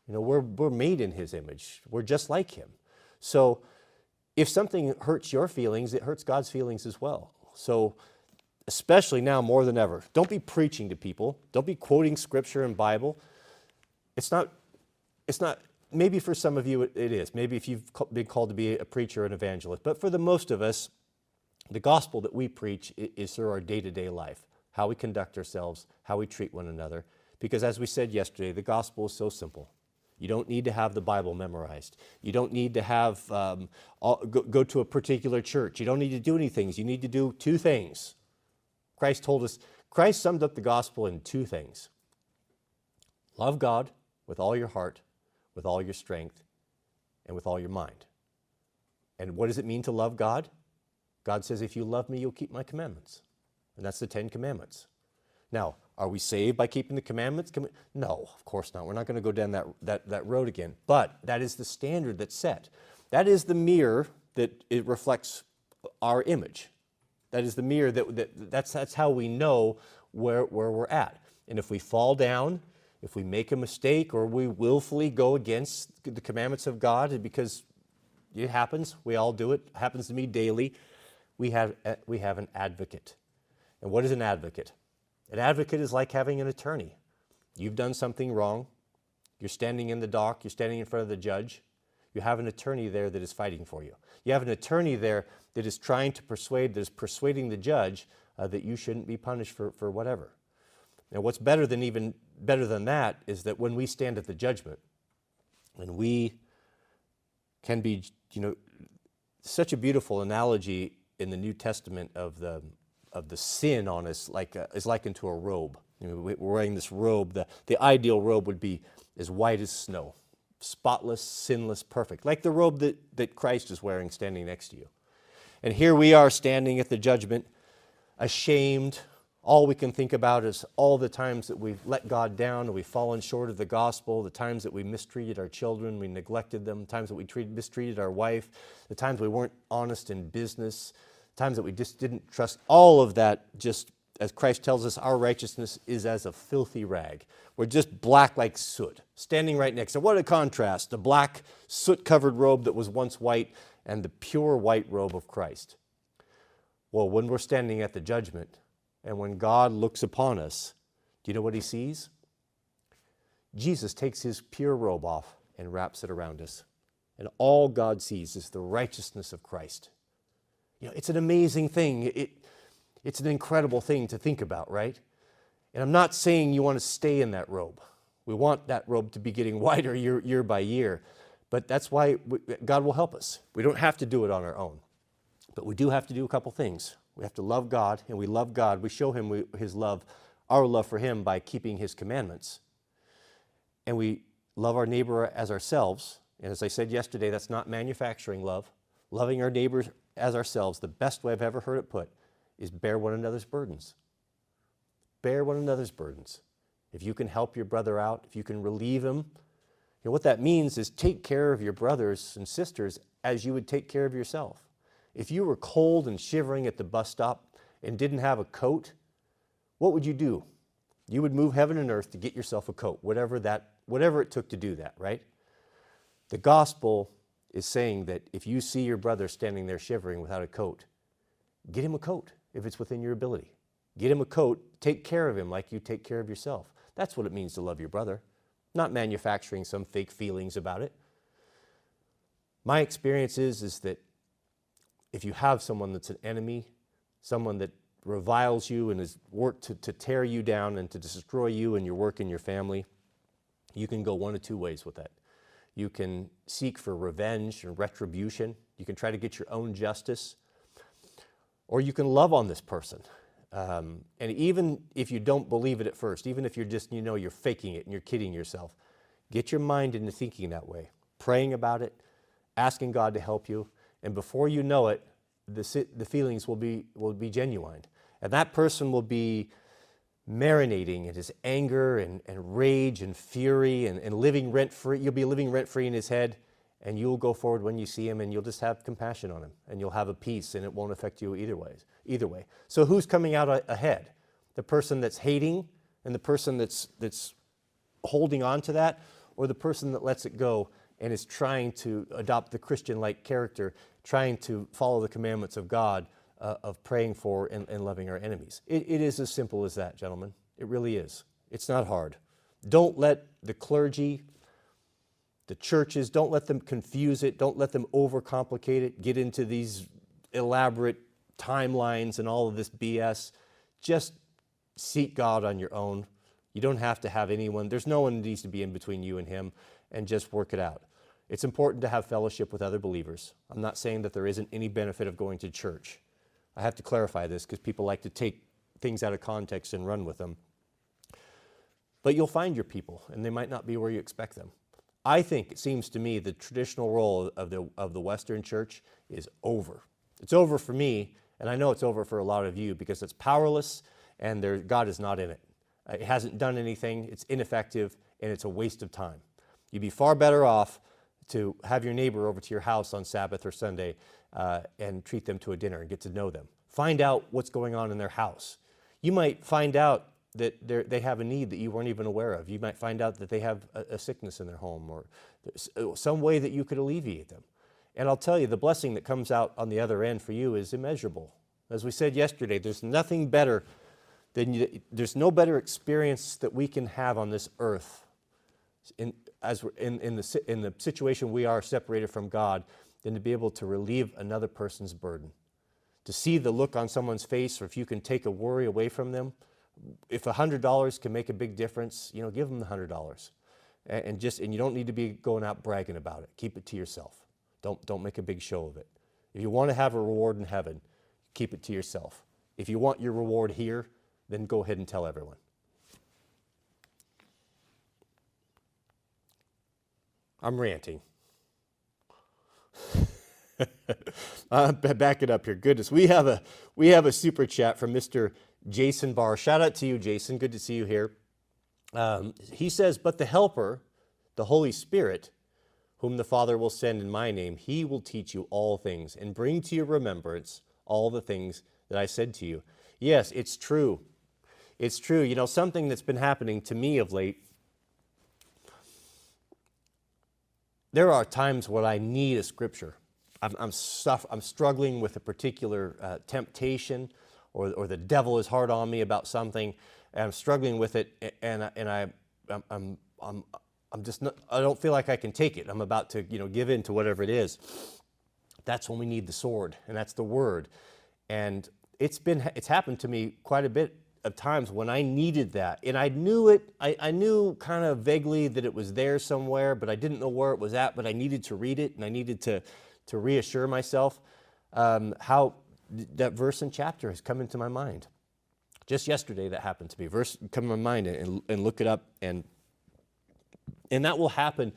We're made in His image. We're just like Him. So if something hurts your feelings, it hurts God's feelings as well. So especially now more than ever, don't be preaching to people. Don't be quoting Scripture and Bible. It's not, maybe for some of you it is. Maybe if you've been called to be a preacher or an evangelist. But for the most of us, the gospel that we preach is through our day-to-day life, how we conduct ourselves, how we treat one another. Because as we said yesterday, the gospel is so simple. You don't need to have the Bible memorized. You don't need to have go to a particular church. You don't need to do any things. You need to do two things. Christ summed up the gospel in two things. Love God with all your heart, with all your strength, and with all your mind. And what does it mean to love God? God says, if you love me, you'll keep my commandments. And that's the 10 commandments. Now, are we saved by keeping the commandments? No, of course not. We're not going to go down that road again. But that is the standard that's set. That is the mirror that it reflects our image. That is the mirror that's how we know where we're at. And if we fall down, if we make a mistake, or we willfully go against the commandments of God, because it happens, we all do it happens to me daily, we have an advocate. And what is an advocate? An advocate is like having an attorney. You've done something wrong. You're standing in the dock. You're standing in front of the judge. You have an attorney there that is fighting for you. You have an attorney there that is trying to persuading the judge that you shouldn't be punished for whatever. Now, what's better than that is that when we stand at the judgment, and we can be, such a beautiful analogy in the New Testament of the sin on us, is likened to a robe. We're wearing this robe. The ideal robe would be as white as snow, spotless, sinless, perfect, like the robe that Christ is wearing standing next to you. And here we are standing at the judgment, ashamed. All we can think about is all the times that we've let God down and we've fallen short of the gospel, the times that we mistreated our children, we neglected them, the times that we mistreated our wife, the times we weren't honest in business, the times that we just didn't trust. All of that, just as Christ tells us, our righteousness is as a filthy rag. We're just black like soot, standing right next to. What a contrast, the black soot-covered robe that was once white and the pure white robe of Christ. Well, when we're standing at the judgment, and when God looks upon us, do you know what He sees? Jesus takes His pure robe off and wraps it around us. And all God sees is the righteousness of Christ. It's an amazing thing. It's an incredible thing to think about, right? And I'm not saying you want to stay in that robe. We want that robe to be getting whiter year by year. But that's why God will help us. We don't have to do it on our own. But we do have to do a couple things. We have to love God, and we love God. We show Him His love, our love for Him, by keeping His commandments. And we love our neighbor as ourselves. And as I said yesterday, that's not manufacturing love. Loving our neighbor as ourselves, the best way I've ever heard it put is bear one another's burdens. Bear one another's burdens. If you can help your brother out, if you can relieve him, what that means is take care of your brothers and sisters as you would take care of yourself. If you were cold and shivering at the bus stop and didn't have a coat, what would you do? You would move heaven and earth to get yourself a coat, whatever it took to do that, right? The gospel is saying that if you see your brother standing there shivering without a coat, get him a coat if it's within your ability. Get him a coat, take care of him like you take care of yourself. That's what it means to love your brother, not manufacturing some fake feelings about it. My experience is that if you have someone that's an enemy, someone that reviles you and has worked to tear you down and to destroy you and your work and your family, you can go one of two ways with that. You can seek for revenge or retribution. You can try to get your own justice. Or you can love on this person. And even if you don't believe it at first, even if you're just, you're faking it and you're kidding yourself, get your mind into thinking that way, praying about it, asking God to help you, and before you know it, the feelings will be genuine. And that person will be marinating in his anger and rage and fury and living rent-free. You'll be living rent-free in his head, and you'll go forward when you see him, and you'll just have compassion on him, and you'll have a peace, and it won't affect you either way. So who's coming out ahead? The person that's hating and the person that's holding on to that, or the person that lets it go and is trying to adopt the Christian-like character, trying to follow the commandments of God, of praying for and loving our enemies. It is as simple as that, gentlemen. It really is. It's not hard. Don't let the clergy, the churches, don't let them confuse it. Don't let them overcomplicate it, get into these elaborate timelines and all of this BS. Just seek God on your own. You don't have to have anyone. There's no one that needs to be in between you and him, and just work it out. It's important to have fellowship with other believers. I'm not saying that there isn't any benefit of going to church. I have to clarify this because people like to take things out of context and run with them. But you'll find your people, and they might not be where you expect them. I think, it seems to me, the traditional role of the Western church is over. It's over for me, and I know it's over for a lot of you because it's powerless and God is not in it. It hasn't done anything, it's ineffective, and it's a waste of time. You'd be far better off to have your neighbor over to your house on Sabbath or Sunday and treat them to a dinner and get to know them. Find out what's going on in their house. You might find out that they have a need that you weren't even aware of. You might find out that they have a sickness in their home or some way that you could alleviate them. And I'll tell you, the blessing that comes out on the other end for you is immeasurable. As we said yesterday, there's nothing better there's no better experience that we can have on this earth in the situation we are separated from God than to be able to relieve another person's burden. To see the look on someone's face, or if you can take a worry away from them. If $100 can make a big difference, give them the $100. And you don't need to be going out bragging about it. Keep it to yourself. Don't make a big show of it. If you want to have a reward in heaven, keep it to yourself. If you want your reward here, then go ahead and tell everyone. I'm ranting. Back it up here. Goodness, we have a super chat from Mr. Jason Barr. Shout out to you, Jason. Good to see you here. He says, "But the Helper, the Holy Spirit, whom the Father will send in my name, he will teach you all things and bring to your remembrance all the things that I said to you." Yes, it's true. It's true. Something that's been happening to me of late, there are times when I need a scripture. I'm struggling with a particular temptation, or the devil is hard on me about something, and I'm struggling with it, and I'm just not, I don't feel like I can take it. I'm about to give in to whatever it is. That's when we need the sword, and that's the word. And it's happened to me quite a bit of times when I needed that, and I knew it. I knew kind of vaguely that it was there somewhere, but I didn't know where it was at. But I needed to read it, and I needed to reassure myself how that verse and chapter has come into my mind. Just yesterday that happened to me. Verse come to my mind, and look it up, and that will happen.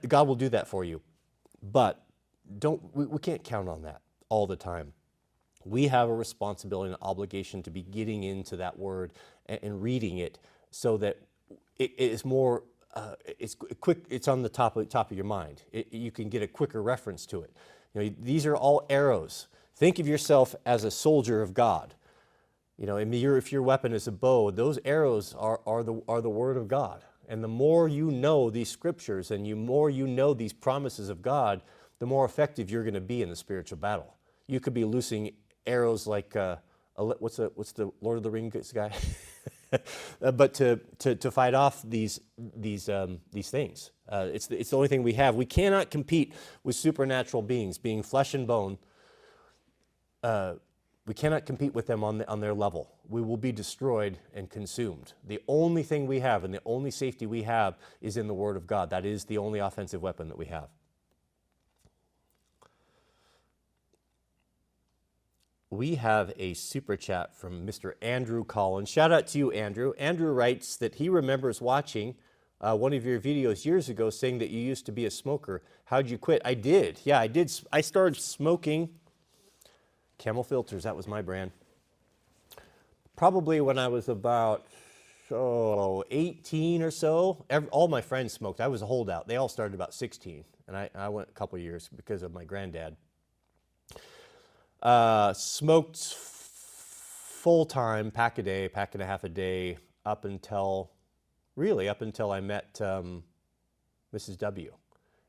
God will do that for you, but we can't count on that. all the time. We have a responsibility and obligation to be getting into that word and reading it so that it is more, it's quick, it's on the top of your mind. You can get a quicker reference to it. You know, these are all arrows. Think of yourself as a soldier of God. You know, if your weapon is a bow, those arrows are the word of God. And the more you know these scriptures and the more you know these promises of God, the more effective you're going to be in the spiritual battle. You could be loosing arrows like what's the Lord of the Rings guy? But to fight off these things, it's the only thing we have. We cannot compete with supernatural beings, being flesh and bone. We cannot compete with them on their level. We will be destroyed and consumed. The only thing we have and the only safety we have is in the Word of God. That is the only offensive weapon that we have. We have a super chat from Mr. Andrew Collins. Shout out to you, Andrew. Andrew writes that he remembers watching one of your videos years ago saying that you used to be a smoker. How'd you quit? I did. Yeah, I did. I started smoking Camel Filters. That was my brand. Probably when I was about 18 or so. All my friends smoked. I was a holdout. They all started about 16. And I went a couple years because of my granddad. Smoked full-time, pack a day, pack and a half a day, up until I met Mrs. W.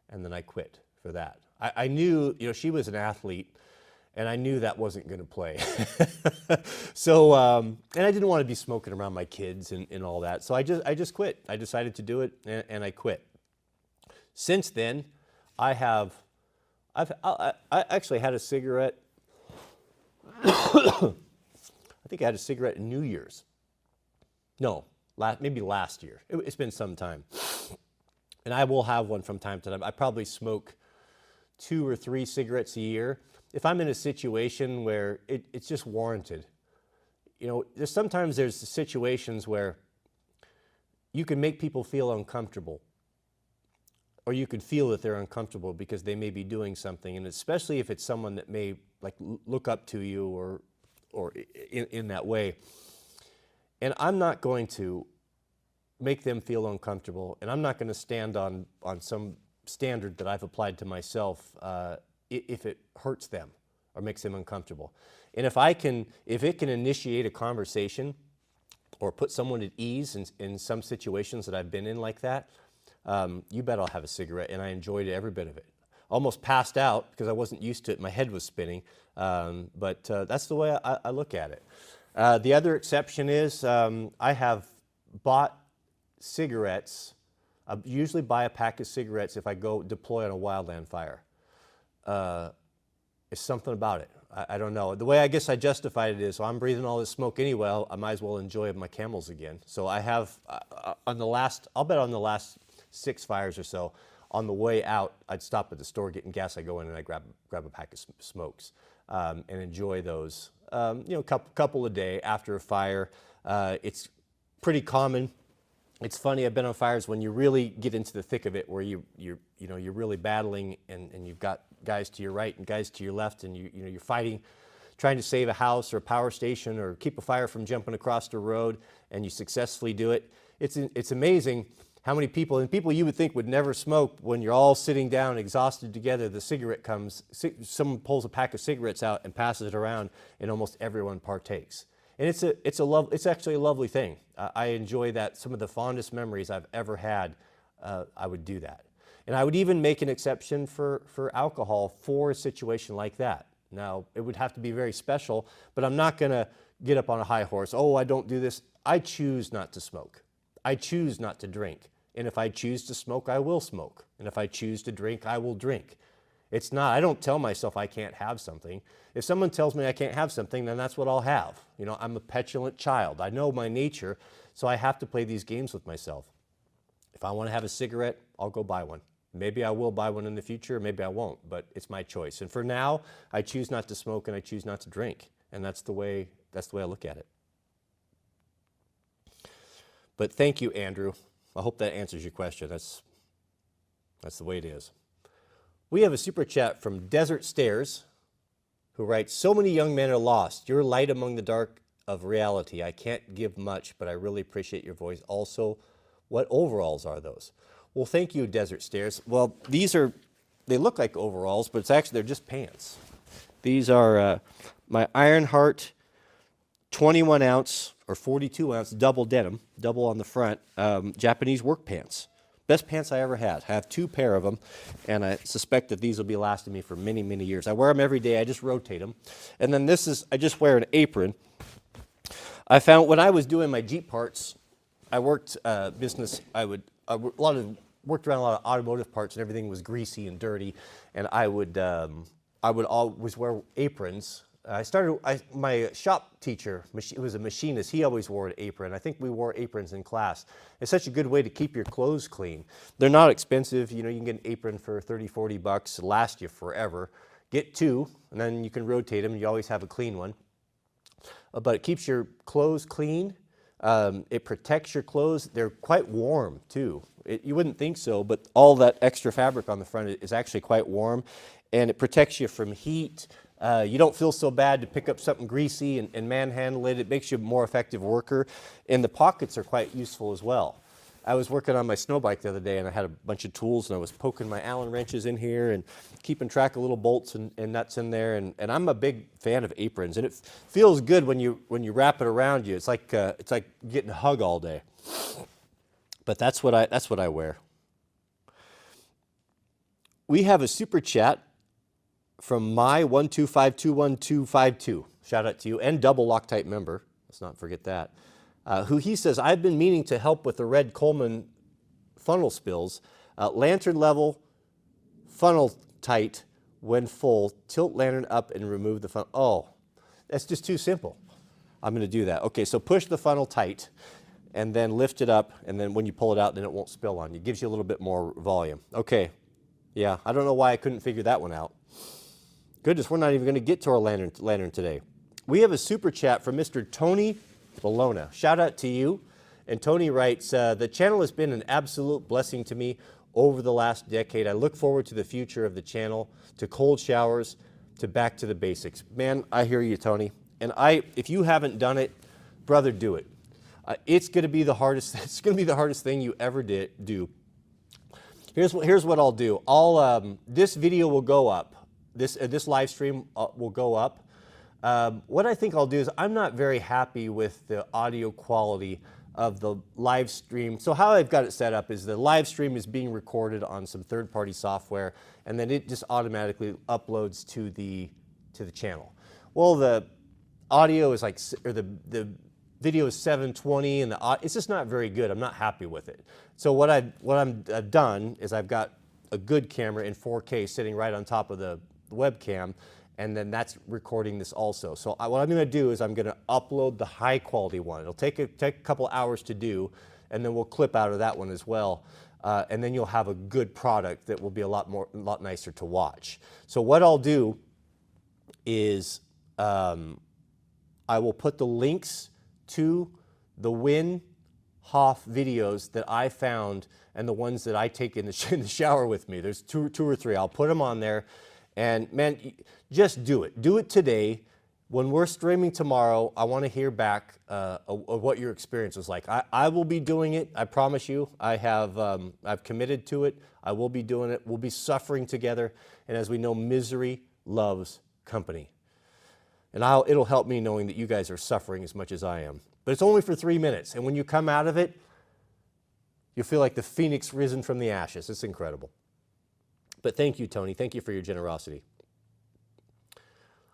And then I quit for that. I knew, you know, she was an athlete, and I knew that wasn't going to play. So, and I didn't want to be smoking around my kids and all that. So I just quit. I decided to do it, and I quit. Since then, I actually had a cigarette. I think I had a cigarette in New Year's. No, maybe last year. It's been some time. And I will have one from time to time. I probably smoke 2 or 3 cigarettes a year. If I'm in a situation where it's just warranted. You know, sometimes there's situations where you can make people feel uncomfortable. Or you could feel that they're uncomfortable because they may be doing something. And especially if it's someone that may like look up to you or in that way. And I'm not going to make them feel uncomfortable, and I'm not going to stand on some standard that I've applied to myself if it hurts them or makes them uncomfortable. And if it can initiate a conversation or put someone at ease in some situations that I've been in like that, you bet I'll have a cigarette, and I enjoyed every bit of it. Almost passed out because I wasn't used to it. My head was spinning, but that's the way I look at it. The other exception is I have bought cigarettes. I usually buy a pack of cigarettes if I go deploy on a wildland fire. It's something about it. I don't know. The way I guess I justified it is, so I'm breathing all this smoke anyway, I might as well enjoy my Camels again. So I have, I'll bet on the last 6 fires or so, on the way out, I'd stop at the store getting gas. I go in and I grab a pack of smokes and enjoy those. You know, couple a day after a fire. It's pretty common. It's funny. I've been on fires when you really get into the thick of it, where you're really battling, and you've got guys to your right and guys to your left, and you're fighting, trying to save a house or a power station or keep a fire from jumping across the road, and you successfully do it. It's amazing how many people, and people you would think would never smoke, when you're all sitting down exhausted together, the cigarette comes, someone pulls a pack of cigarettes out and passes it around, and almost everyone partakes. And it's actually a lovely thing. I enjoy that. Some of the fondest memories I've ever had, I would do that. And I would even make an exception for alcohol for a situation like that. Now, it would have to be very special, but I'm not going to get up on a high horse. Oh, I don't do this. I choose not to smoke. I choose not to drink. And if I choose to smoke, I will smoke. And if I choose to drink, I will drink. It's not, I don't tell myself I can't have something. If someone tells me I can't have something, then that's what I'll have. You know, I'm a petulant child. I know my nature, so I have to play these games with myself. If I want to have a cigarette, I'll go buy one. Maybe I will buy one in the future, maybe I won't, but it's my choice. And for now, I choose not to smoke and I choose not to drink. And that's the way I look at it. But thank you, Andrew. I hope that answers your question. That's the way it is. We have a super chat from Desert Stairs. who writes, so many young men are lost. You're light among the dark of reality. I can't give much, but I really appreciate your voice. Also, what overalls are those? Well, thank you, Desert Stairs. Well, they look like overalls, but they're just pants. These are my Ironheart 21 ounce or 42 ounce double denim, double on the front, Japanese work pants. Best pants I ever had. I have 2 pair of them, and I suspect that these will be lasting me for many, many years. I wear them every day. I just rotate them. And then I just wear an apron. I found when I was doing my Jeep parts, I worked business. Worked around a lot of automotive parts, and everything was greasy and dirty. And I would always wear aprons. My shop teacher, who was a machinist, he always wore an apron. I think we wore aprons in class. It's such a good way to keep your clothes clean. They're not expensive. You can get an apron for 30, 40 bucks. It'll last you forever. Get 2, and then you can rotate them. You always have a clean one. But it keeps your clothes clean. It protects your clothes. They're quite warm, too. You wouldn't think so, but all that extra fabric on the front is actually quite warm, and it protects you from heat. You don't feel so bad to pick up something greasy and manhandle it. It makes you a more effective worker, and the pockets are quite useful as well. I was working on my snow bike the other day, and I had a bunch of tools, and I was poking my Allen wrenches in here and keeping track of little bolts and nuts in there. And I'm a big fan of aprons, and it feels good when you wrap it around you. It's like getting a hug all day. But that's what I wear. We have a super chat from my125212252. Shout out to you, and double Loctite member. Let's not forget that. Who he says, I've been meaning to help with the red Coleman funnel spills. Lantern level, funnel tight when full, tilt lantern up and remove the funnel. Oh, that's just too simple. I'm going to do that. Okay, so push the funnel tight and then lift it up, and then when you pull it out, then it won't spill on you. It gives you a little bit more volume. Okay, yeah, I don't know why I couldn't figure that one out. Goodness, we're not even going to get to our lantern today. We have a super chat from Mr. Tony Bologna. Shout out to you. And Tony writes, the channel has been an absolute blessing to me over the last decade. I look forward to the future of the channel, to cold showers, to back to the basics. Man, I hear you, Tony. And if you haven't done it, brother, do it. It's going to be the hardest. It's going to be the hardest thing you ever do. Here's what I'll do. This video will go up. This live stream will go up. What I think I'll do is I'm not very happy with the audio quality of the live stream. So how I've got it set up is the live stream is being recorded on some third-party software, and then it just automatically uploads to the channel. Well, the audio is the video is 720, and it's just not very good. I'm not happy with it. So what I've done is I've got a good camera in 4K sitting right on top of the webcam, and then that's recording this also. So what I'm going to do is I'm going to upload the high quality one. It'll take a couple hours to do, and then we'll clip out of that one as well. And then you'll have a good product that will be a lot nicer to watch. So what I'll do is I will put the links to the Win Hoff videos that I found and the ones that I take in the shower with me. There's two or three. I'll put them on there. And man, just do it. Do it today. When we're streaming tomorrow, I want to hear back of what your experience was like. I will be doing it. I promise you. I've committed to it. I will be doing it. We'll be suffering together. And as we know, misery loves company. And it'll help me knowing that you guys are suffering as much as I am. But it's only for 3 minutes. And when you come out of it, you'll feel like the phoenix risen from the ashes. It's incredible. But thank you, Tony. Thank you for your generosity.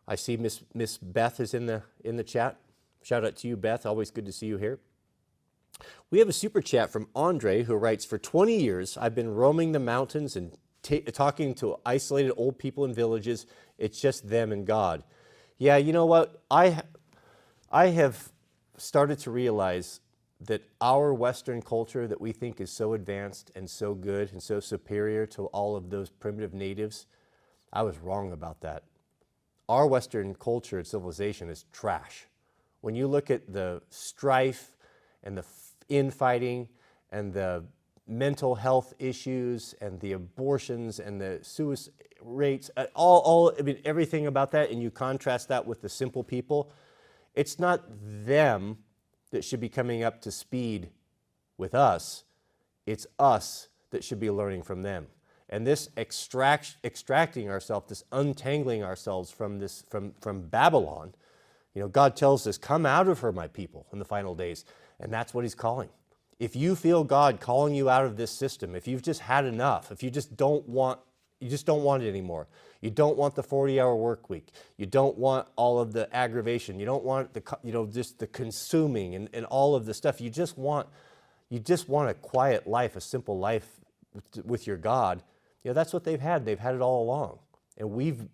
I see Miss Beth is in the chat. Shout out to you, Beth. Always good to see you here. We have a super chat from Andre who writes, for 20 years, I've been roaming the mountains and talking to isolated old people in villages. It's just them and God. Yeah, you know what? I have started to realize that our Western culture that we think is so advanced and so good and so superior to all of those primitive natives, I was wrong about that. Our Western culture and civilization is trash. When you look at the strife and the infighting and the mental health issues and the abortions and the suicide, rates, I mean, everything about that, and you contrast that with the simple people, it's not them that should be coming up to speed with us. It's us that should be learning from them. And this extracting ourselves, this untangling ourselves from this, from Babylon, you know, God tells us, come out of her, my people, in the final days. And that's what he's calling. If you feel God calling you out of this system, if you've just had enough, if you just don't want it anymore. You don't want the 40-hour work week. You don't want all of the aggravation. You don't want the, you know, just the consuming and all of the stuff. You just want a quiet life, a simple life with your God. You know, that's what they've had. They've had it all along. And we've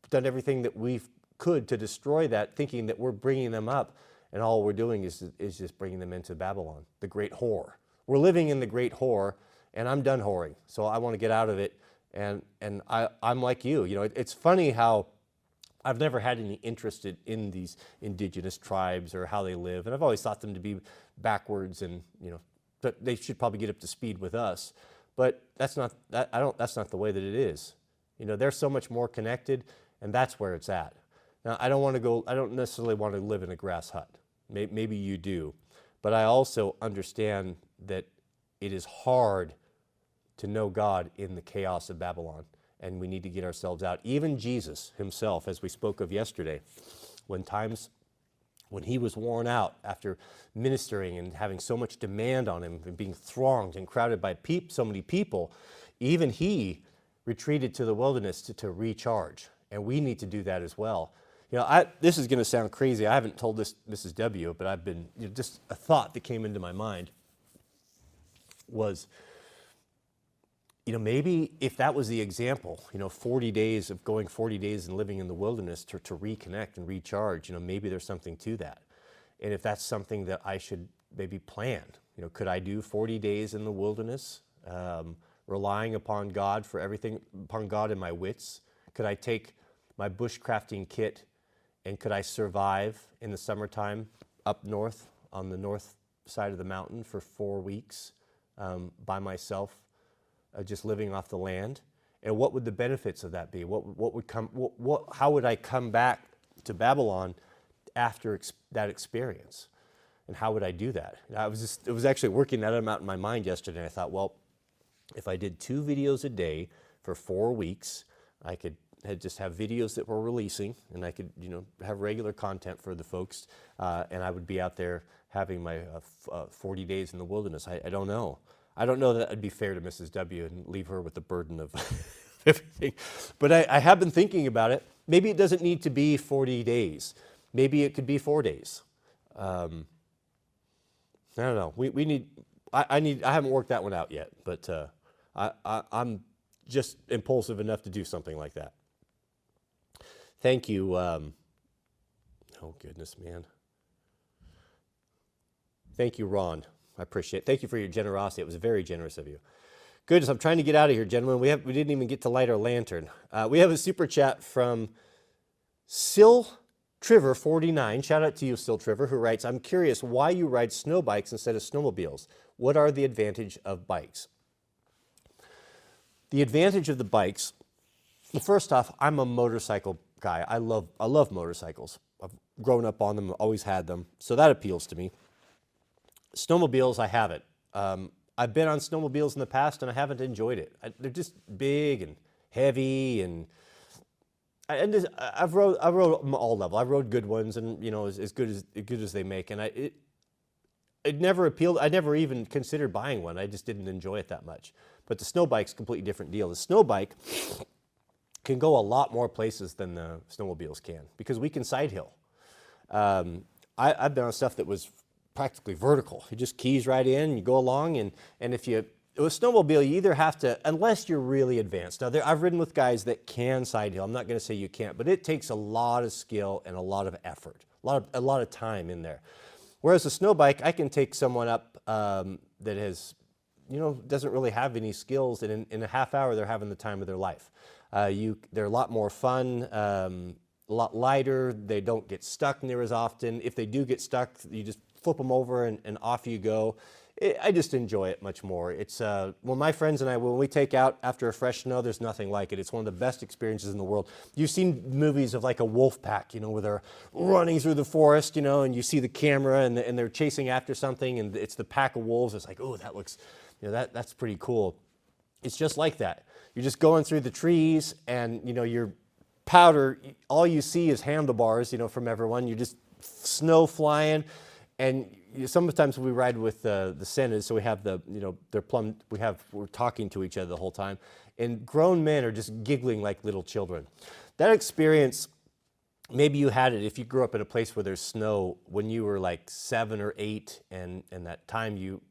done everything that we could to destroy that, thinking that we're bringing them up. And all we're doing is just bringing them into Babylon, the great whore. We're living in the great whore, and I'm done whoring. So I want to get out of it. And I'm like you. You know, it's funny how I've never had any interest in these indigenous tribes or how they live. And I've always thought them to be backwards and, you know, that they should probably get up to speed with us. But that's not the way that it is. You know, they're so much more connected, and that's where it's at. Now, I don't necessarily want to live in a grass hut. Maybe you do. But I also understand that it is hard to know God in the chaos of Babylon, and we need to get ourselves out. Even Jesus himself, as we spoke of yesterday, when he was worn out after ministering and having so much demand on him and being thronged and crowded by so many people, even he retreated to the wilderness to recharge. And we need to do that as well. You know, this is going to sound crazy. I haven't told this Mrs. W, but I've been, you know, just a thought that came into my mind was, you know, maybe if that was the example, you know, 40 days and living in the wilderness to reconnect and recharge, you know, maybe there's something to that. And if that's something that I should maybe plan, you know, could I do 40 days in the wilderness, relying upon God for everything, upon God and my wits? Could I take my bushcrafting kit and could I survive in the summertime up north on the north side of the mountain for 4 weeks by myself? Just living off the land, and what would the benefits of that be? How would I come back to Babylon after that experience, and how would I do that? It was actually working that out in my mind yesterday. And I thought, well, if I did 2 videos a day for 4 weeks, I could just have videos that were releasing, and I could, you know, have regular content for the folks, and I would be out there having my 40 days in the wilderness. I don't know. I don't know that it'd be fair to Mrs. W and leave her with the burden of everything. But I have been thinking about it. Maybe it doesn't need to be 40 days. Maybe it could be 4 days. I don't know. I haven't worked that one out yet, but I'm just impulsive enough to do something like that. Thank you. Oh, goodness, man. Thank you, Ron. I appreciate it. Thank you for your generosity. It was very generous of you. Goodness, I'm trying to get out of here, gentlemen. We didn't even get to light our lantern. We have a super chat from Sil Triver 49. Shout out to you, Sil Triver, who writes, I'm curious why you ride snow bikes instead of snowmobiles. What are the advantage of bikes? The advantage of the bikes, well, first off, I'm a motorcycle guy. I love motorcycles. I've grown up on them, always had them, so that appeals to me. Snowmobiles, I haven't. I've been on snowmobiles in the past, and I haven't enjoyed it. They're just big and heavy, and I've rode them all level. I've rode good ones, and you know, as good as they make. And it never appealed. I never even considered buying one. I just didn't enjoy it that much. But the snow bike's a completely different deal. The snow bike can go a lot more places than the snowmobiles can because we can side hill. I've been on stuff that was practically vertical. You just keys right in, you go along, and if you, with a snowmobile, you either have to, unless you're really advanced. Now, I've ridden with guys that can side hill. I'm not going to say you can't, but it takes a lot of skill and a lot of effort, a lot of time in there. Whereas a snow bike, I can take someone up that has, you know, doesn't really have any skills, and in a half hour, they're having the time of their life. They're a lot more fun, a lot lighter. They don't get stuck near as often. If they do get stuck, you just flip them over and off you go. I just enjoy it much more. It's when my friends and I, when we take out after a fresh snow, there's nothing like it. It's one of the best experiences in the world. You've seen movies of like a wolf pack, where they're running through the forest, and you see the camera and they're chasing after something, and it's the pack of wolves. It's like, oh, that looks, that's pretty cool. It's just like that. You're just going through the trees, and your powder, all you see is handlebars, from everyone. You're just snow flying, and sometimes we ride with the Sennas, so we have we're talking to each other the whole time, and grown men are just giggling like little children. That experience, maybe you had it if you grew up in a place where there's snow when you were like 7 or 8, and that time you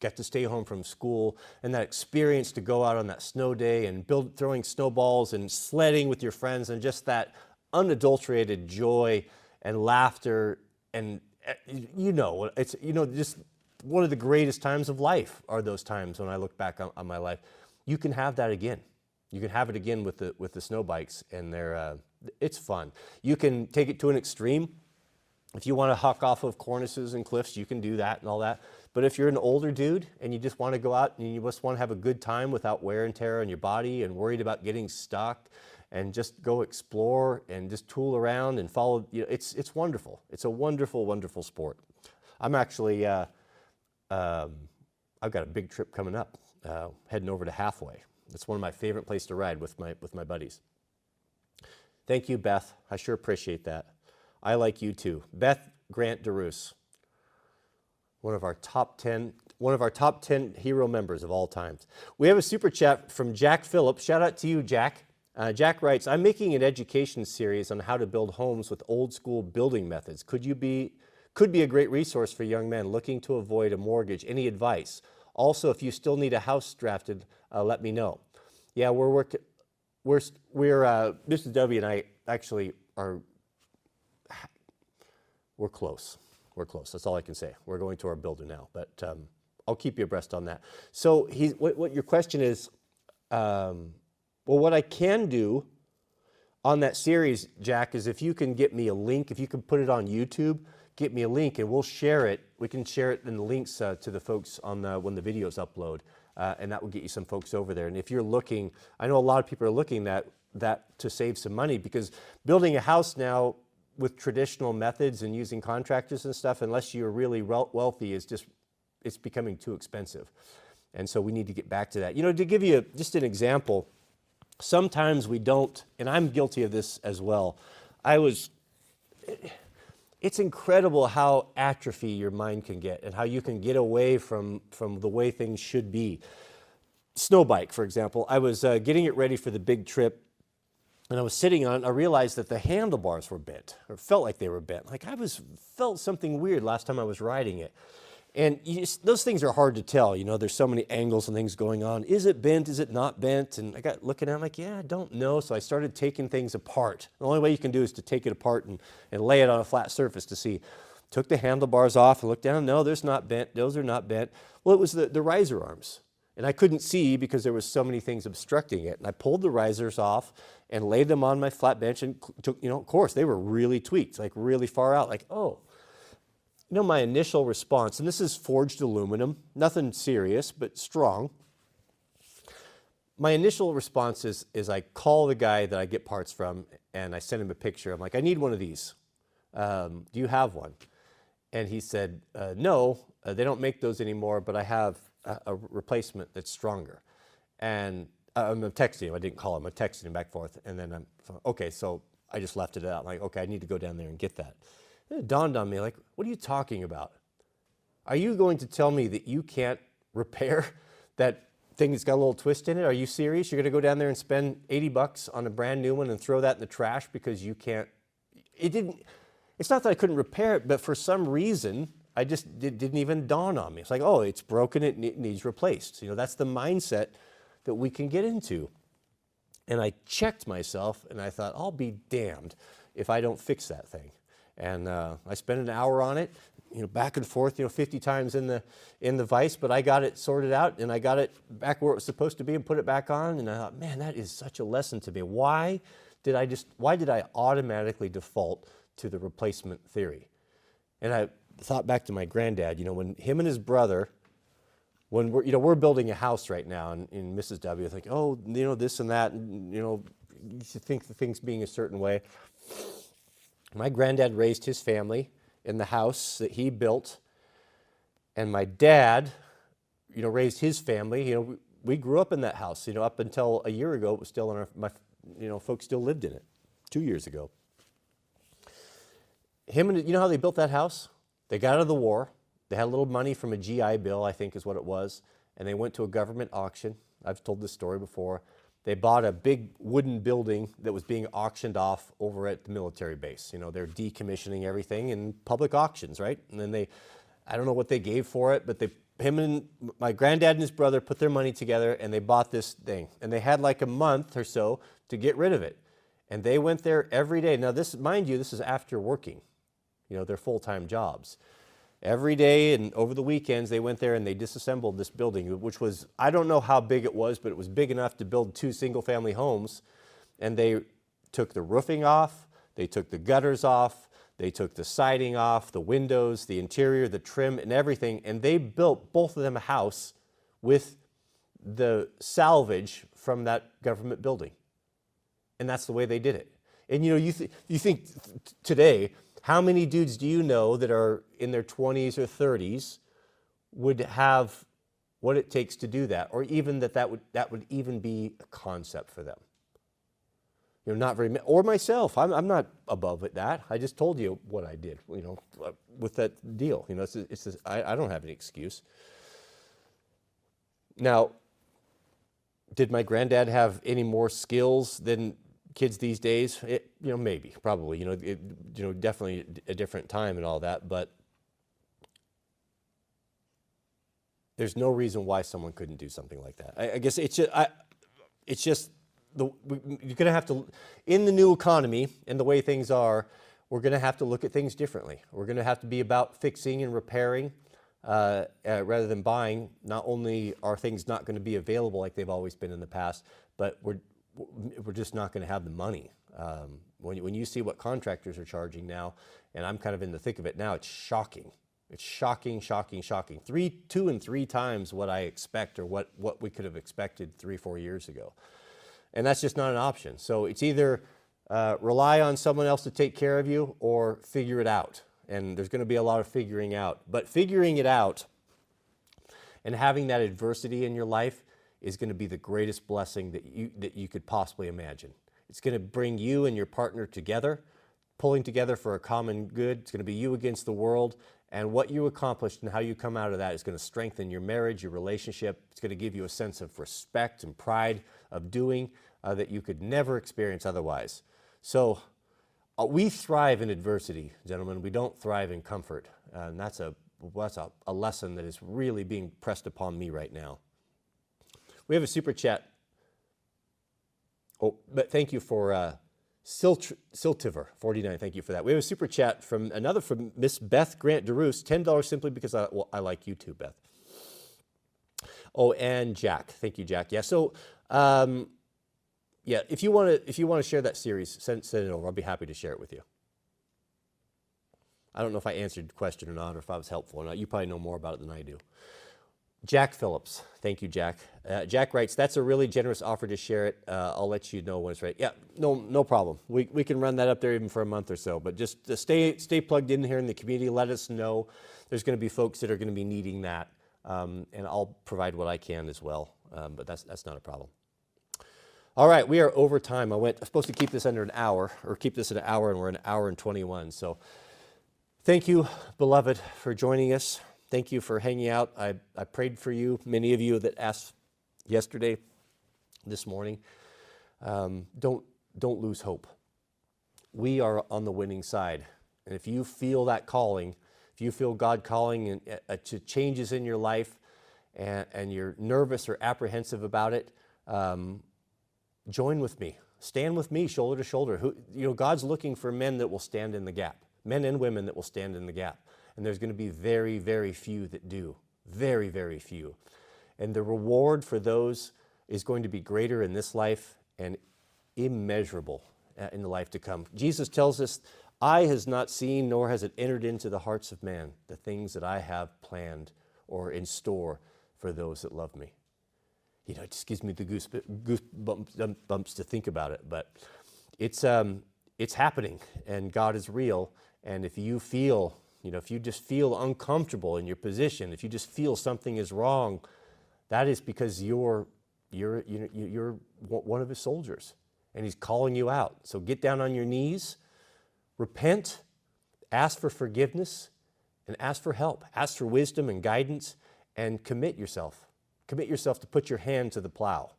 got to stay home from school, and that experience to go out on that snow day and throwing snowballs and sledding with your friends, and just that unadulterated joy and laughter, and it's just one of the greatest times of life are those times when I look back on my life. You can have that again. You can have it again with the snow bikes, and it's fun. You can take it to an extreme. If you want to huck off of cornices and cliffs, you can do that and all that. But if you're an older dude and you just want to go out and you just want to have a good time without wear and tear on your body and worried about getting stuck, and just go explore and just tool around and follow, it's wonderful. It's a wonderful, wonderful sport. I'm actually, I've got a big trip coming up, heading over to Halfway. It's one of my favorite places to ride with my buddies. Thank you, Beth. I sure appreciate that. I like you too. Beth Grant DeRoos, one of our top 10 hero members of all times. We have a super chat from Jack Phillips. Shout out to you, Jack. Jack writes, I'm making an education series on how to build homes with old school building methods. Could be a great resource for young men looking to avoid a mortgage. Any advice? Also, if you still need a house drafted, let me know. Yeah, we're working. Mrs. W and I actually are. We're close. We're close. That's all I can say. We're going to our builder now, but I'll keep you abreast on that. So what your question is. Well, what I can do on that series, Jack, is if you can get me a link, if you can put it on YouTube, get me a link and we'll share it. We can share it in the links to the folks on when the videos upload, and that will get you some folks over there. And if you're looking, I know a lot of people are looking at that to save some money, because building a house now with traditional methods and using contractors and stuff, unless you're really wealthy, it's becoming too expensive. And so we need to get back to that. To give you just an example, sometimes we don't, and I'm guilty of this as well. It's incredible how atrophy your mind can get and how you can get away from the way things should be. Snow bike, for example. I was getting it ready for the big trip, and I was sitting on it. I realized that the handlebars were bent, or felt like they were bent. Like felt something weird last time I was riding it. And those things are hard to tell. There's so many angles and things going on. Is it bent? Is it not bent? And I got looking at it, I'm like, yeah, I don't know. So I started taking things apart. The only way you can do is to take it apart and lay it on a flat surface to see. Took the handlebars off and looked down. No, those are not bent. Well, it was the riser arms. And I couldn't see because there was so many things obstructing it. And I pulled the risers off and laid them on my flat bench and took, of course, they were really tweaked, like really far out, like, oh. My initial response, and this is forged aluminum, nothing serious, but strong. My initial response is I call the guy that I get parts from, and I send him a picture. I'm like, I need one of these. Do you have one? And he said, no, they don't make those anymore, but I have a replacement that's stronger. And I'm texting him. I didn't call him. I'm texting him back and forth. And then okay, so I just left it out. I'm like, okay, I need to go down there and get that. And it dawned on me, like, what are you talking about? Are you going to tell me that you can't repair that thing that's got a little twist in it? Are you serious? You're going to go down there and spend $80 on a brand new one and throw that in the trash because you can't? It's not that I couldn't repair it, but for some reason, it didn't even dawn on me. It's like, oh, it's broken, it needs replaced. That's the mindset that we can get into. And I checked myself, and I thought, I'll be damned if I don't fix that thing. And I spent an hour on it, back and forth, 50 times in the vise, but I got it sorted out and I got it back where it was supposed to be and put it back on. And I thought, man, that is such a lesson to me. Why did I automatically default to the replacement theory? And I thought back to my granddad, when him and his brother when we're building a house right now in Mrs. W. Think, oh, this and that, and, you think the things being a certain way. My granddad raised his family in the house that he built, and my dad, raised his family. We grew up in that house. Up until a year ago, it was still in folks still lived in it. 2 years ago. Him and how they built that house? They got out of the war. They had a little money from a GI Bill, I think is what it was, and they went to a government auction. I've told this story before. They bought a big wooden building that was being auctioned off over at the military base. They're decommissioning everything in public auctions, right? And then I don't know what they gave for it, but him and my granddad and his brother put their money together and they bought this thing. And they had like a month or so to get rid of it. And they went there every day. Now mind you, this is after working, their full-time jobs. Every day and over the weekends, they went there and they disassembled this building, which was, I don't know how big it was, but it was big enough to build 2 single-family homes. And they took the roofing off, they took the gutters off, they took the siding off, the windows, the interior, the trim, and everything. And they built, both of them, a house with the salvage from that government building. And that's the way they did it. And you think today, how many dudes do you know that are in their 20s or 30s would have what it takes to do that, or even that would even be a concept for them? Not very many. Or myself, I'm not above at that. I just told you what I did, with that deal. I don't have any excuse. Now, did my granddad have any more skills than kids these days? Maybe, probably. Definitely a different time and all that. But there's no reason why someone couldn't do something like that. I guess it's just you're going to have to, in the new economy and the way things are, we're going to have to look at things differently. We're going to have to be about fixing and repairing rather than buying. Not only are things not going to be available like they've always been in the past, but we're just not going to have the money. When you see what contractors are charging now, and I'm kind of in the thick of it now, it's shocking. It's shocking, shocking, shocking. 2 and 3 times what I expect, or what we could have expected 3-4 years ago. And that's just not an option. So it's either rely on someone else to take care of you or figure it out. And there's going to be a lot of figuring out. But figuring it out and having that adversity in your life is going to be the greatest blessing that you could possibly imagine. It's going to bring you and your partner together, pulling together for a common good. It's going to be you against the world. And what you accomplished and how you come out of that is going to strengthen your marriage, your relationship. It's going to give you a sense of respect and pride of doing that you could never experience otherwise. So we thrive in adversity, gentlemen. We don't thrive in comfort. And that's a lesson that is really being pressed upon me right now. We have a super chat. Oh, but thank you for Siltiver 49. Thank you for that. We have a super chat from Miss Beth Grant DeRoos, $10 simply because I like you too, Beth. Oh, and Jack. Thank you, Jack. Yeah. So, yeah, if you want to share that series, send it over. I'll be happy to share it with you. I don't know if I answered the question or not, or if I was helpful or not. You probably know more about it than I do. Jack Phillips. Thank you, Jack. Jack writes, that's a really generous offer to share it. I'll let you know when it's ready. Yeah, no problem. We can run that up there even for a month or so. But just stay plugged in here in the community. Let us know. There's going to be folks that are going to be needing that. And I'll provide what I can as well. But that's not a problem. All right, we are over time. I'm supposed to keep this under an hour, or keep this at an hour, and we're an hour and 21. So thank you, beloved, for joining us. Thank you for hanging out. I prayed for you, many of you that asked yesterday, this morning. Don't lose hope. We are on the winning side. And if you feel that calling, if you feel God calling to changes in your life, and you're nervous or apprehensive about it, join with me. Stand with me, shoulder to shoulder. God's looking for men that will stand in the gap, men and women that will stand in the gap. And there's going to be very, very few that do. Very, very few. And the reward for those is going to be greater in this life and immeasurable in the life to come. Jesus tells us, eye has not seen, nor has it entered into the hearts of man, the things that I have planned or in store for those that love me. It just gives me the goosebumps to think about it. But it's happening, and God is real. And if you feel, if you just feel uncomfortable in your position, if you just feel something is wrong, that is because you're one of his soldiers, and he's calling you out. So get down on your knees, repent, ask for forgiveness, and ask for help. Ask for wisdom and guidance, and commit yourself. Commit yourself to put your hand to the plow.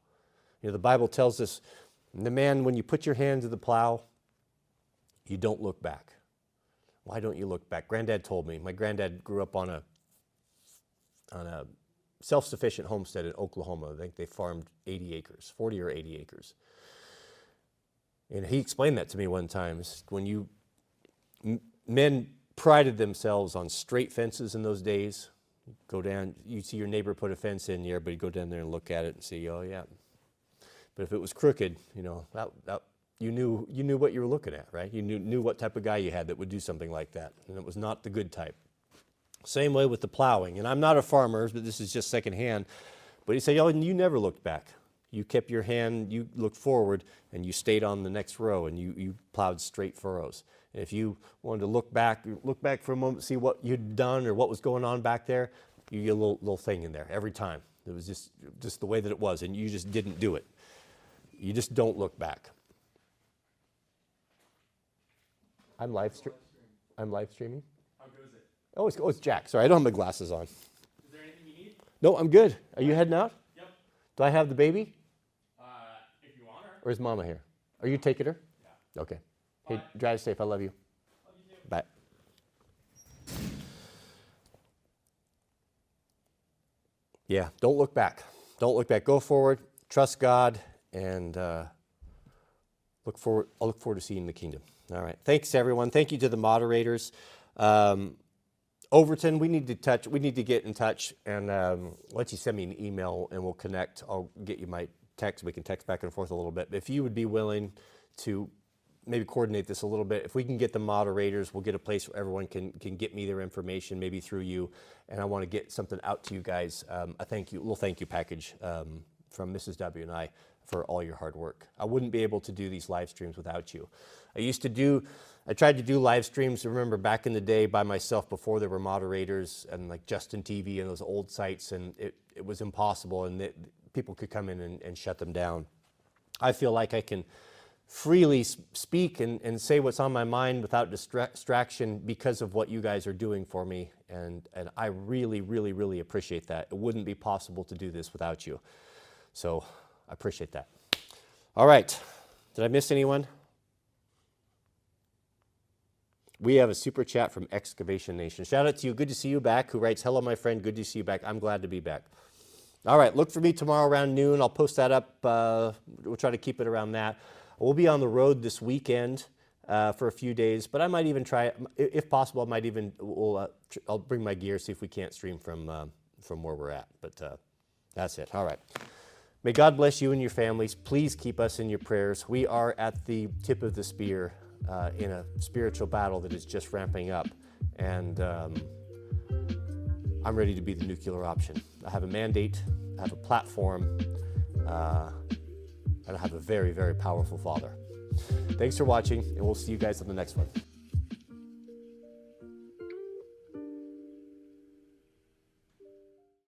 The Bible tells us, when you put your hand to the plow, you don't look back. Why don't you look back? Granddad told me. My granddad grew up on a self-sufficient homestead in Oklahoma. I think they farmed 80 acres, 40 or 80 acres. And he explained that to me one time. When men prided themselves on straight fences in those days. Go down, you see your neighbor put a fence in, everybody go down there and look at it and see, oh yeah. But if it was crooked, that you knew what you were looking at, right? You knew what type of guy you had that would do something like that, and it was not the good type. Same way with the plowing, and I'm not a farmer, but this is just secondhand. But he said, you never looked back. You kept your hand, you looked forward, and you stayed on the next row, and you plowed straight furrows. And if you wanted to look back for a moment, see what you'd done or what was going on back there, you get a little thing in there every time. It was just the way that it was, and you just didn't do it. You just don't look back. I'm live streaming. How good is it? Oh, it's Jack. Sorry, I don't have my glasses on. Is there anything you need? No, I'm good. Are you heading out? Yep. Do I have the baby? If you want her. Or is Mama here? Are you taking her? Yeah. Okay. Hey, drive safe. I love you. Love you too. Bye. Yeah, don't look back. Don't look back. Go forward. Trust God, and I'll look forward to seeing the kingdom. All right. Thanks, everyone. Thank you to the moderators. Overton, we need to get in touch, and let you send me an email, and we'll connect. I'll get you my text. We can text back and forth a little bit. But if you would be willing to maybe coordinate this a little bit, if we can get the moderators, we'll get a place where everyone can get me their information, maybe through you, and I want to get something out to you guys. A thank you package from Mrs. W and I for all your hard work. I wouldn't be able to do these live streams without you. I tried to do live streams, remember back in the day by myself before there were moderators and like Justin TV and those old sites, and it was impossible, and people could come in and shut them down. I feel like I can freely speak and say what's on my mind without distraction because of what you guys are doing for me, and I really, really, really appreciate that. It wouldn't be possible to do this without you. So I appreciate that. All right. Did I miss anyone? We have a super chat from Excavation Nation. Shout out to you. Good to see you back. Who writes, hello, my friend. Good to see you back. I'm glad to be back. All right. Look for me tomorrow around noon. I'll post that up. We'll try to keep it around that. We'll be on the road this weekend for a few days, but I might even try, if possible, I'll bring my gear, see if we can't stream from where we're at. But that's it. All right. May God bless you and your families. Please keep us in your prayers. We are at the tip of the spear in a spiritual battle that is just ramping up, and I'm ready to be the nuclear option. I have a mandate, I have a platform, and I have a very, very powerful Father. Thanks for watching, and we'll see you guys on the next one.